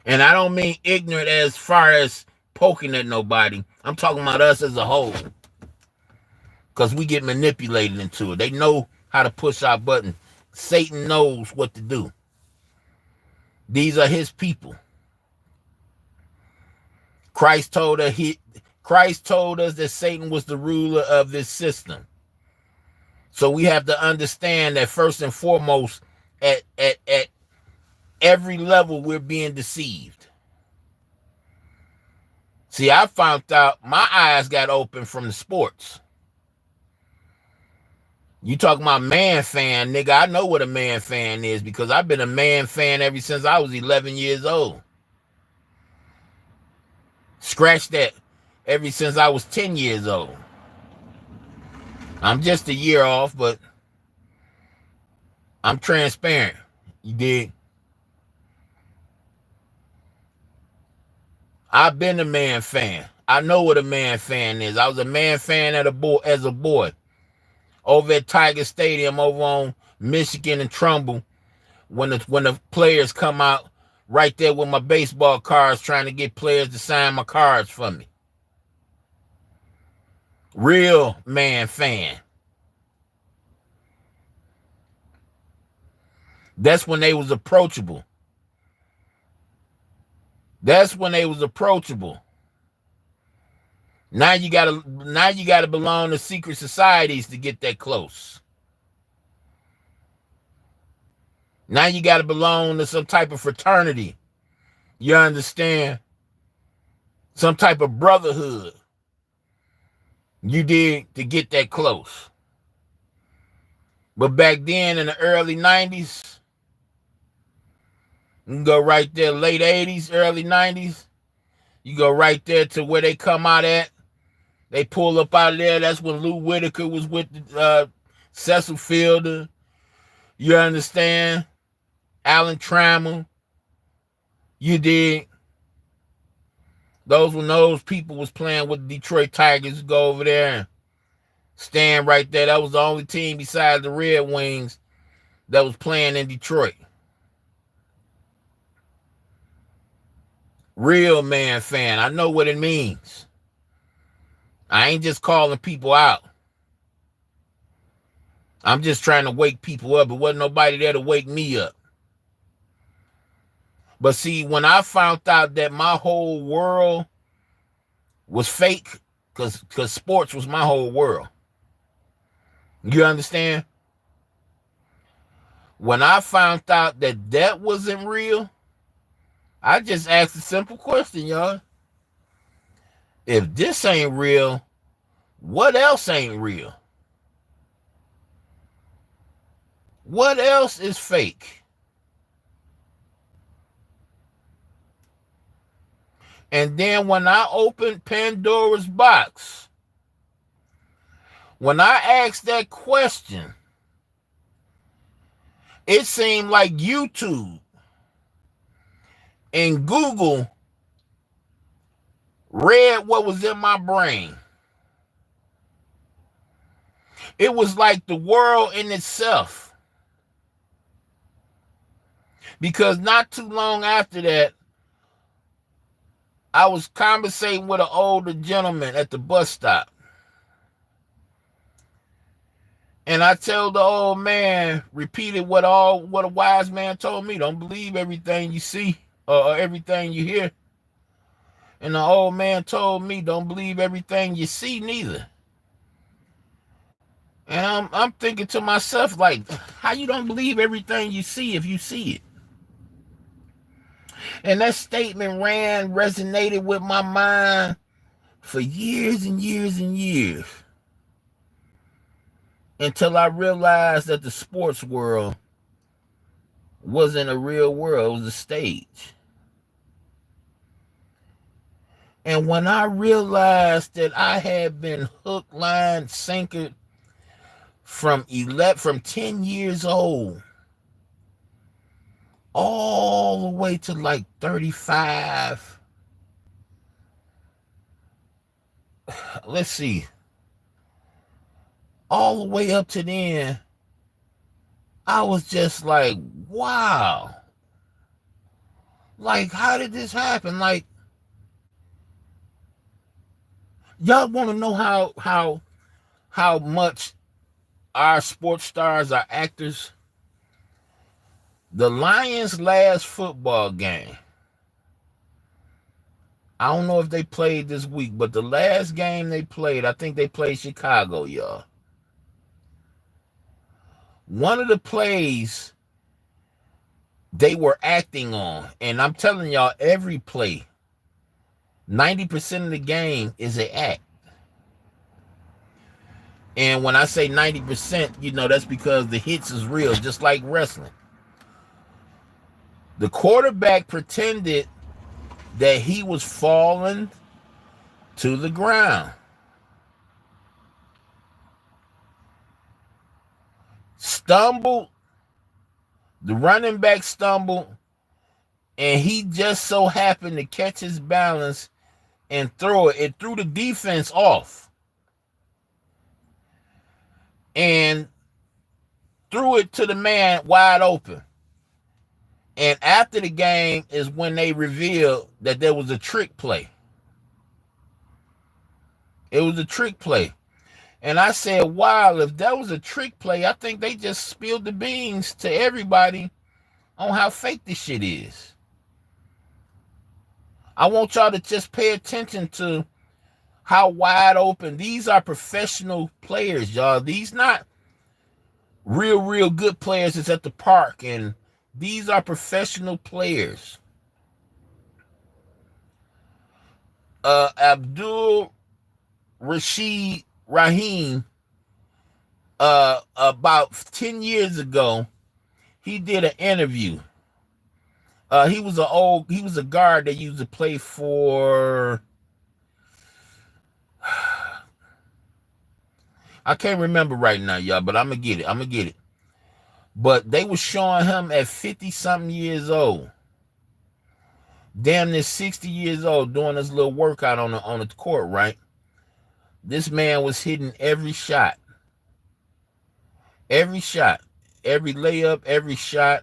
And I don't mean ignorant as far as poking at nobody. I'm talking about us as a whole. Because we get manipulated into it. They know how to push our button. Satan knows what to do. These are his people. Christ told us that Satan was the ruler of this system. So we have to understand that first and foremost, at every level, we're being deceived. See, I found out, my eyes got open from the sports. You talking about man fan, nigga, I know what a man fan is because I've been a man fan ever since I was 11 years old. Scratch that, ever since I was 10 years old. I'm just a year off, but I'm transparent. You dig? I've been a man fan. I know what a man fan is. I was a man fan as a boy. Over at Tiger Stadium over on Michigan and Trumbull, when the players come out right there with my baseball cards trying to get players to sign my cards for me. Real man fan. That's when they was approachable. Now you gotta belong to secret societies to get that close. Now you gotta belong to some type of fraternity. You understand? Some type of brotherhood. You did to get that close. But back then in the early 90s, you can go right there, late 80s, early 90s. You go right there to where they come out at. They pull up out of there. That's when Lou Whitaker was with Cecil Fielder, you understand? Alan Trammell, you did. Those when those people was playing with the Detroit Tigers, go over there and stand right there. That was the only team besides the Red Wings that was playing in Detroit. Real man fan. I know what it means. I ain't just calling people out. I'm just trying to wake people up. There wasn't nobody there to wake me up. But see, when I found out that my whole world was fake, because sports was my whole world. You understand? When I found out that that wasn't real, I just asked a simple question, y'all. If this ain't real, what else ain't real? What else is fake? And then when I opened Pandora's box, when I asked that question, it seemed like YouTube and Google read what was in my brain. It was like the world in itself. Because not too long after that, I was conversating with an older gentleman at the bus stop. And I told the old man, repeated what a wise man told me. Don't believe everything you see or everything you hear. And the old man told me, don't believe everything you see neither. And I'm thinking to myself, like, how you don't believe everything you see if you see it? And that statement resonated with my mind for years and years and years. Until I realized that the sports world wasn't a real world, it was a stage. And when I realized that I had been hook, line, sinker from 10 years old all the way to like 35. Let's see. All the way up to then, I was just like, wow. Like, how did this happen? Like, y'all want to know how much our sports stars are actors? The Lions' last football game, I don't know if they played this week, but the last game they played, I think they played Chicago, y'all. One of the plays they were acting on, and I'm telling y'all, every play, 90% of the game is an act. And when I say 90%, that's because the hits is real, just like wrestling. The quarterback pretended that he was falling to the ground. Stumbled. The running back stumbled, and he just so happened to catch his balance and throw it. It threw the defense off. And threw it to the man wide open. And after the game is when they revealed that there was a trick play. It was a trick play. And I said, wow, if that was a trick play, I think they just spilled the beans to everybody on how fake this shit is. I want y'all to just pay attention to how wide open. These are professional players, y'all. These not real good players that's at the park, and these are professional players. Abdul Rashid Rahim, about 10 years ago, he did an interview. He was a guard that used to play for I can't remember right now, y'all, but I'm gonna get it. I'm gonna get it. But they was showing him at 50-something years old, damn near 60 years old, doing this little workout on the court, right? This man was hitting every shot, every shot, every layup, every shot,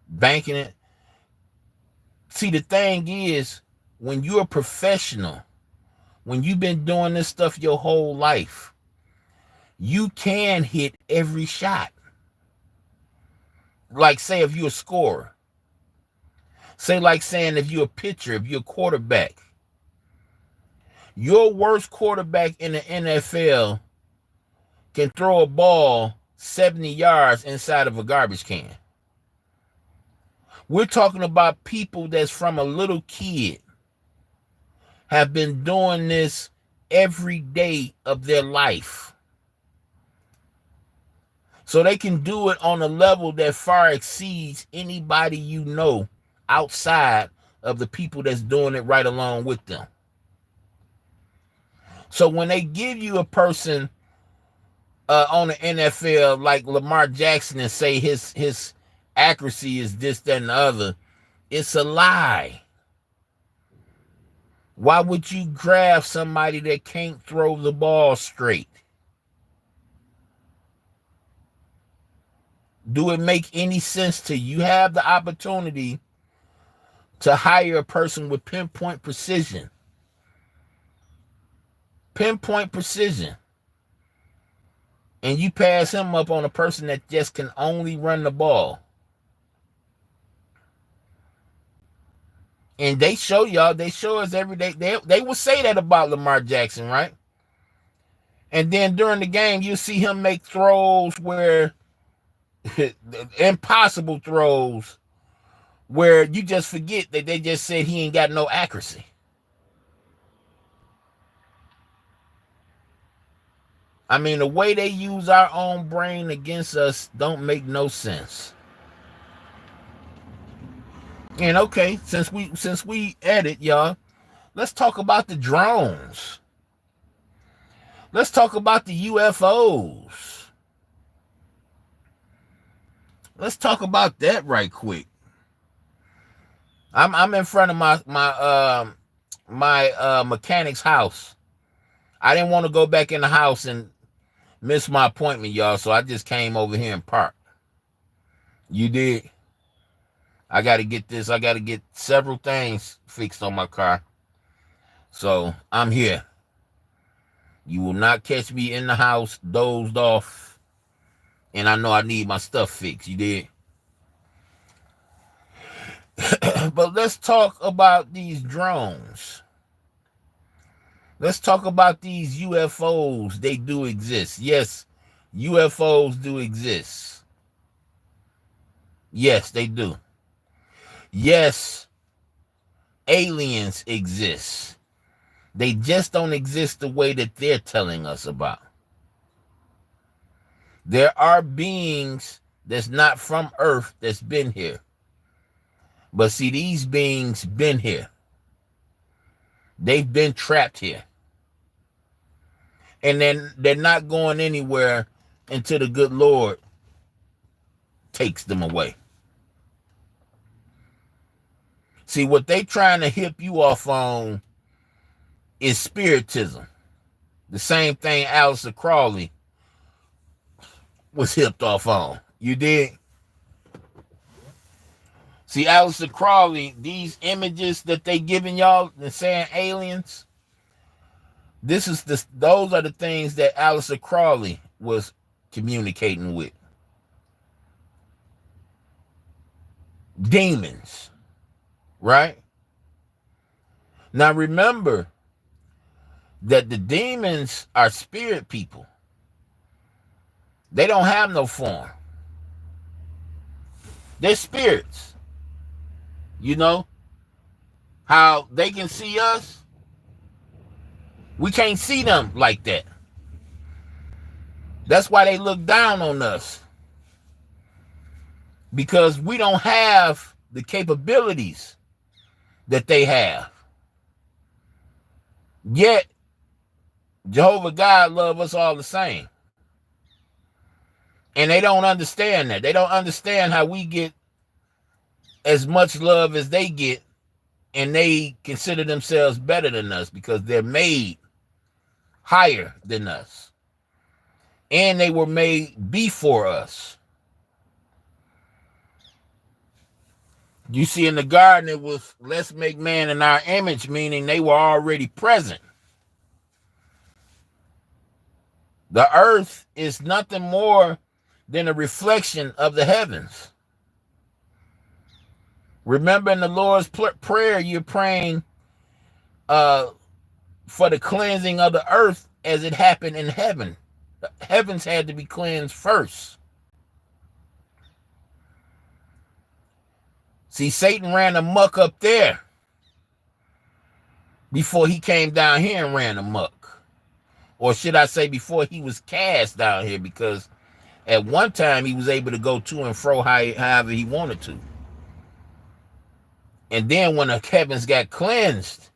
banking it. See, the thing is, when you're a professional, when you've been doing this stuff your whole life, you can hit every shot. Like, say, if you're a scorer, say, like saying if you're a pitcher, if you're a quarterback, your worst quarterback in the NFL can throw a ball 70 yards inside of a garbage can. We're talking about people that's from a little kid, have been doing this every day of their life. So they can do it on a level that far exceeds anybody you know outside of the people that's doing it right along with them. So when they give you a person on the NFL like Lamar Jackson and say his accuracy is this, that, and the other, it's a lie. Why would you grab somebody that can't throw the ball straight? Do it make any sense to you? You have the opportunity to hire a person with pinpoint precision. Pinpoint precision. And you pass him up on a person that just can only run the ball. And they show y'all, they show us every day. They will say that about Lamar Jackson, right? And then during the game, you see him make throws where impossible throws where you just forget that they just said he ain't got no accuracy. I mean, the way they use our own brain against us don't make no sense. And okay, since we at it, y'all, let's talk about the drones. Let's talk about the UFOs. Let's talk about that right quick. I'm in front of my mechanic's house. I didn't want to go back in the house and miss my appointment, y'all, so I just came over here and parked. You did? I got to get this. I got to get several things fixed on my car. So I'm here. You will not catch me in the house dozed off. And I know I need my stuff fixed. You did? But let's talk about these drones. Let's talk about these UFOs. They do exist. Yes, UFOs do exist. Yes, they do. Yes, aliens exist. They just don't exist the way that they're telling us about. There are beings that's not from Earth that's been here. But see, these beings been here. They've been trapped here. And then they're not going anywhere until the good Lord takes them away. See, what they trying to hip you off on is spiritism. The same thing Aleister Crowley was hipped off on. You did? See, Aleister Crowley, these images that they giving y'all and saying aliens, those are the things that Aleister Crowley was communicating with. Demons. Right? Now remember that the demons are spirit people. They don't have no form. They're spirits. You know how they can see us? We can't see them like that. That's why they look down on us. Because we don't have the capabilities that they have. Yet, Jehovah God love us all the same. And they don't understand that. They don't understand how we get as much love as they get, and they consider themselves better than us because they're made higher than us. And they were made before us. You see, in the garden, it was, let's make man in our image, meaning they were already present. The earth is nothing more than a reflection of the heavens. Remember, in the Lord's Prayer, you're praying for the cleansing of the earth as it happened in heaven. The heavens had to be cleansed first. See, Satan ran amok up there before he came down here and ran amok. Or should I say before he was cast down here, because at one time he was able to go to and fro however he wanted to. And then when the heavens got cleansed,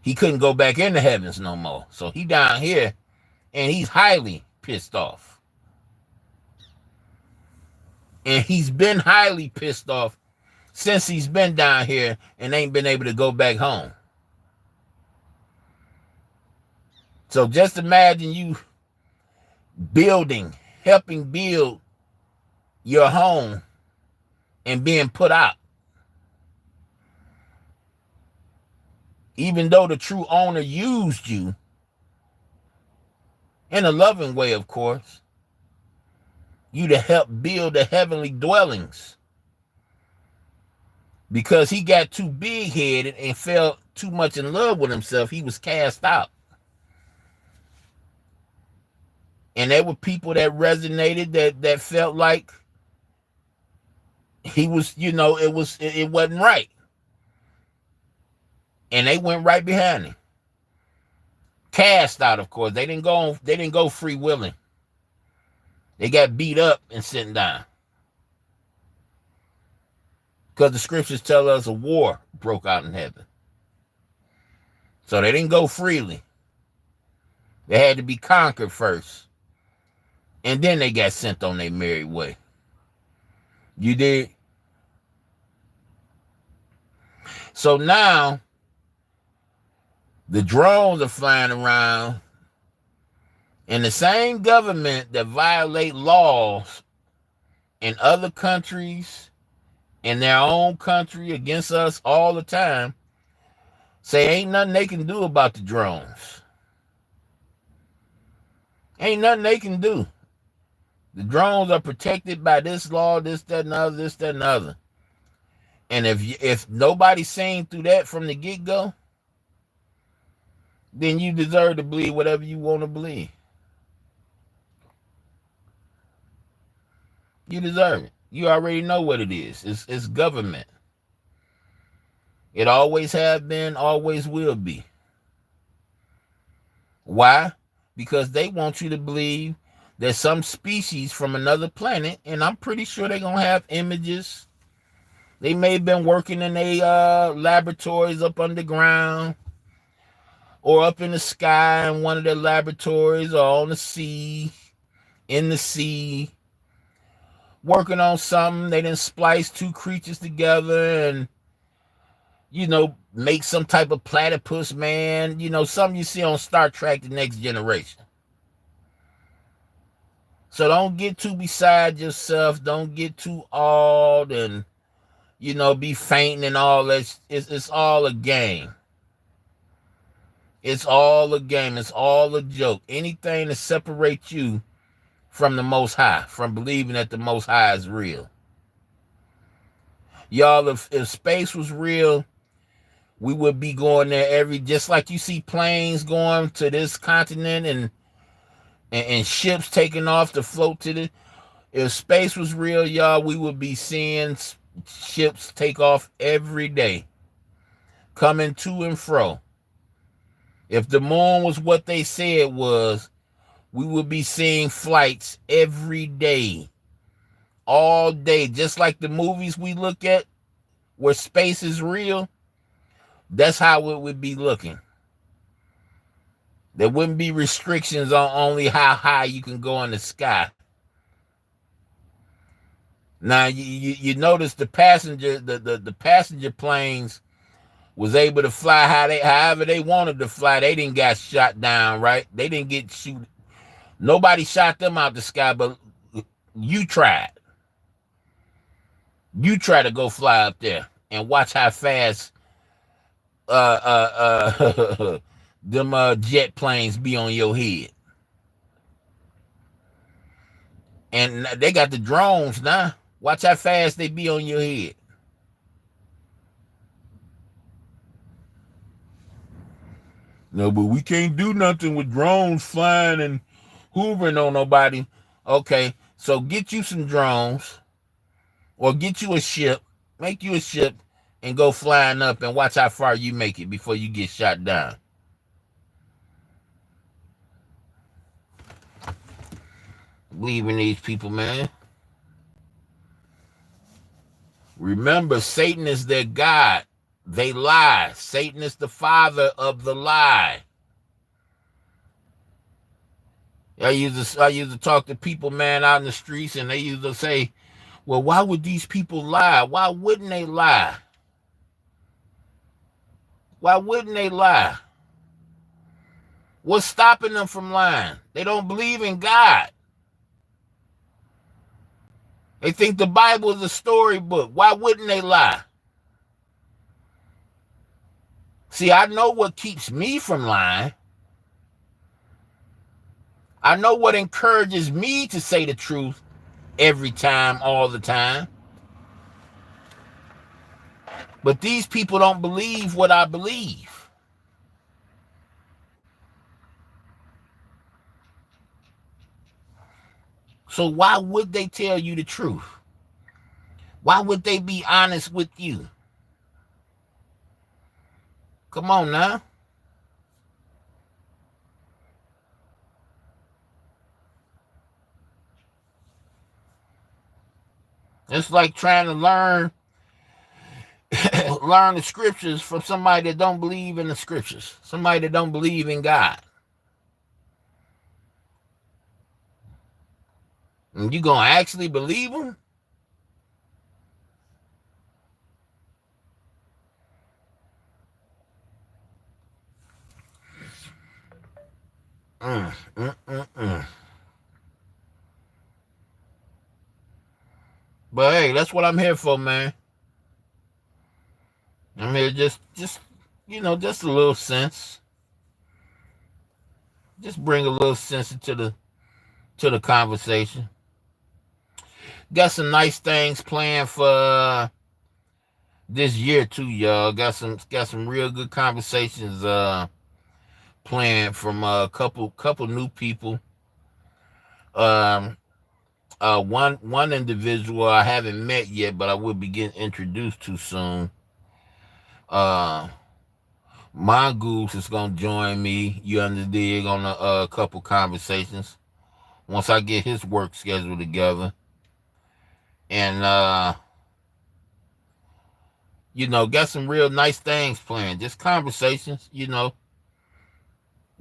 he couldn't go back in the heavens no more. So he down here and he's highly pissed off. And he's been highly pissed off since he's been down here and ain't been able to go back home. So just imagine you helping build your home and being put out. Even though the true owner used you in a loving way, of course, you to help build the heavenly dwellings. Because he got too big-headed and fell too much in love with himself, he was cast out. And there were people that resonated, that felt like he was, it wasn't right. And they went right behind him. Cast out, of course. They didn't go free willing. They got beat up and sent down. Because the scriptures tell us a war broke out in heaven. So they didn't go freely. They had to be conquered first. And then they got sent on their merry way. You did? So now, the drones are flying around, and the same government that violate laws in other countries, in their own country, against us all the time, say ain't nothing they can do about the drones. Ain't nothing they can do. The drones are protected by this law, this, that, and other, this, that, and other. And if nobody's seen through that from the get-go, then you deserve to believe whatever you want to believe. You deserve it. You already know what it is. It's government. It always have been, always will be. Why? Because they want you to believe there's some species from another planet, and I'm pretty sure they're going to have images. They may have been working in their laboratories up underground, or up in the sky in one of their laboratories, or on the sea, in the sea, working on something. They didn't splice two creatures together and, make some type of platypus man, something you see on Star Trek: The Next Generation. So don't get too beside yourself. Don't get too awed and, be fainting and all that. It's all a game. It's all a game. It's all a joke. Anything to separate you from the Most High, from believing that the Most High is real. Y'all, if space was real, we would be going there just like you see planes going to this continent and ships taking off to float to the. If space was real, y'all, we would be seeing ships take off every day, coming to and fro. If the moon was what they said it was, we would be seeing flights every day, all day, just like the movies we look at where space is real. That's how it would be looking. There wouldn't be restrictions on only how high you can go in the sky. Now you notice the passenger planes was able to fly however they wanted to fly. They didn't get shot down, right? They didn't get shoot. Nobody shot them out the sky, but you tried. You try to go fly up there and watch how fast them jet planes be on your head. And they got the drones now. Watch how fast they be on your head. No, but we can't do nothing with drones flying and hoovering on nobody. Okay, so get you some drones or get you a ship, make you a ship, and go flying up and watch how far you make it before you get shot down. Believe in these people, man. Remember, Satan is their God. They lie. Satan is the father of the lie. I used to talk to people, man, out in the streets, and they used to say, well, why would these people lie? Why wouldn't they lie? Why wouldn't they lie? What's stopping them from lying? They don't believe in God. They think the Bible is a storybook. Why wouldn't they lie? See, I know what keeps me from lying. I know what encourages me to say the truth every time, all the time. But these people don't believe what I believe. So why would they tell you the truth? Why would they be honest with you? Come on now. It's like trying to learn the scriptures from somebody that don't believe in the scriptures, somebody that don't believe in God. And you gonna actually believe them? Mm, mm, mm, mm. But hey, that's what I'm here for, man. I'm here just just a little sense. Just bring a little sense into the conversation. Got some nice things planned for this year too, y'all. Got some real good conversations planned from a couple new people. Um, one individual I haven't met yet, but I will be getting introduced to soon. Mongoose is gonna join me. You underdig on a couple conversations once I get his work schedule together, and got some real nice things planned. Just conversations,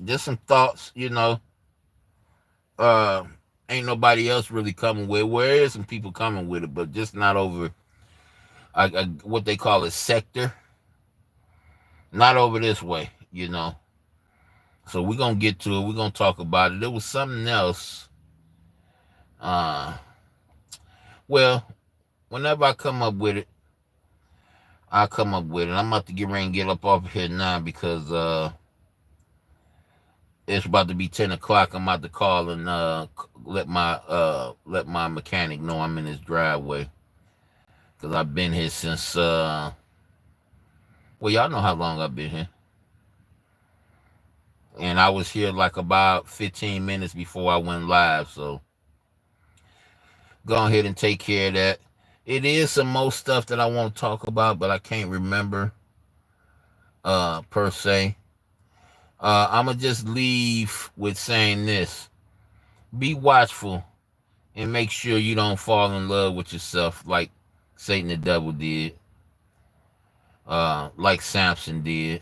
just some thoughts. Uh, ain't nobody else really coming with. Where is some people coming with it, but just not over. What they call a sector. Not over this way. So we're gonna get to it. We're gonna talk about it. There was something else. Well, whenever I come up with it, I'll come up with it. I'm about to get ready and get up off here now because it's about to be 10 o'clock. I'm about to call and let my mechanic know I'm in his driveway. Cause I've been here since well, y'all know how long I've been here. And I was here like about 15 minutes before I went live, so go ahead and take care of that. It is some more stuff that I want to talk about, but I can't remember per se. I'ma just leave with saying this. Be watchful and make sure you don't fall in love with yourself like Satan the devil did. Like Samson did.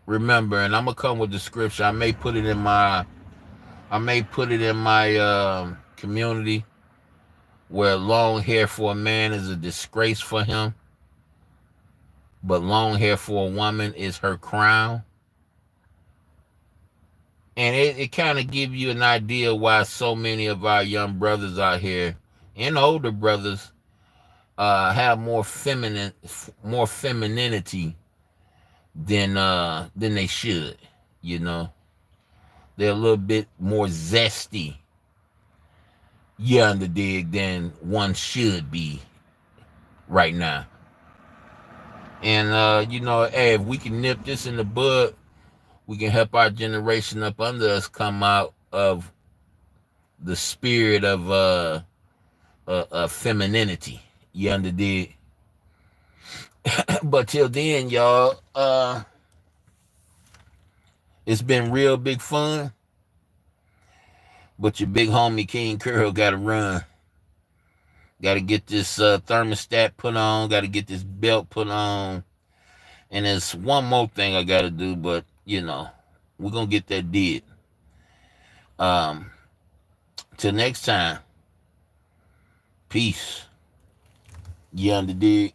remember, and I'm gonna come with the scripture. I may put it in my community where long hair for a man is a disgrace for him, but long hair for a woman is her crown. And it kind of give you an idea why so many of our young brothers out here and older brothers have more femininity than they should. You know, they're a little bit more zesty, you under dig, than one should be right now. And hey, if we can nip this in the bud, we can help our generation up under us come out of the spirit of femininity. You under dig? But till then, y'all, it's been real big fun. But your big homie King Curl gotta run. Gotta get this thermostat put on. Gotta get this belt put on. And there's one more thing I gotta do, but we're gonna get that did. Till next time, peace. You under dig?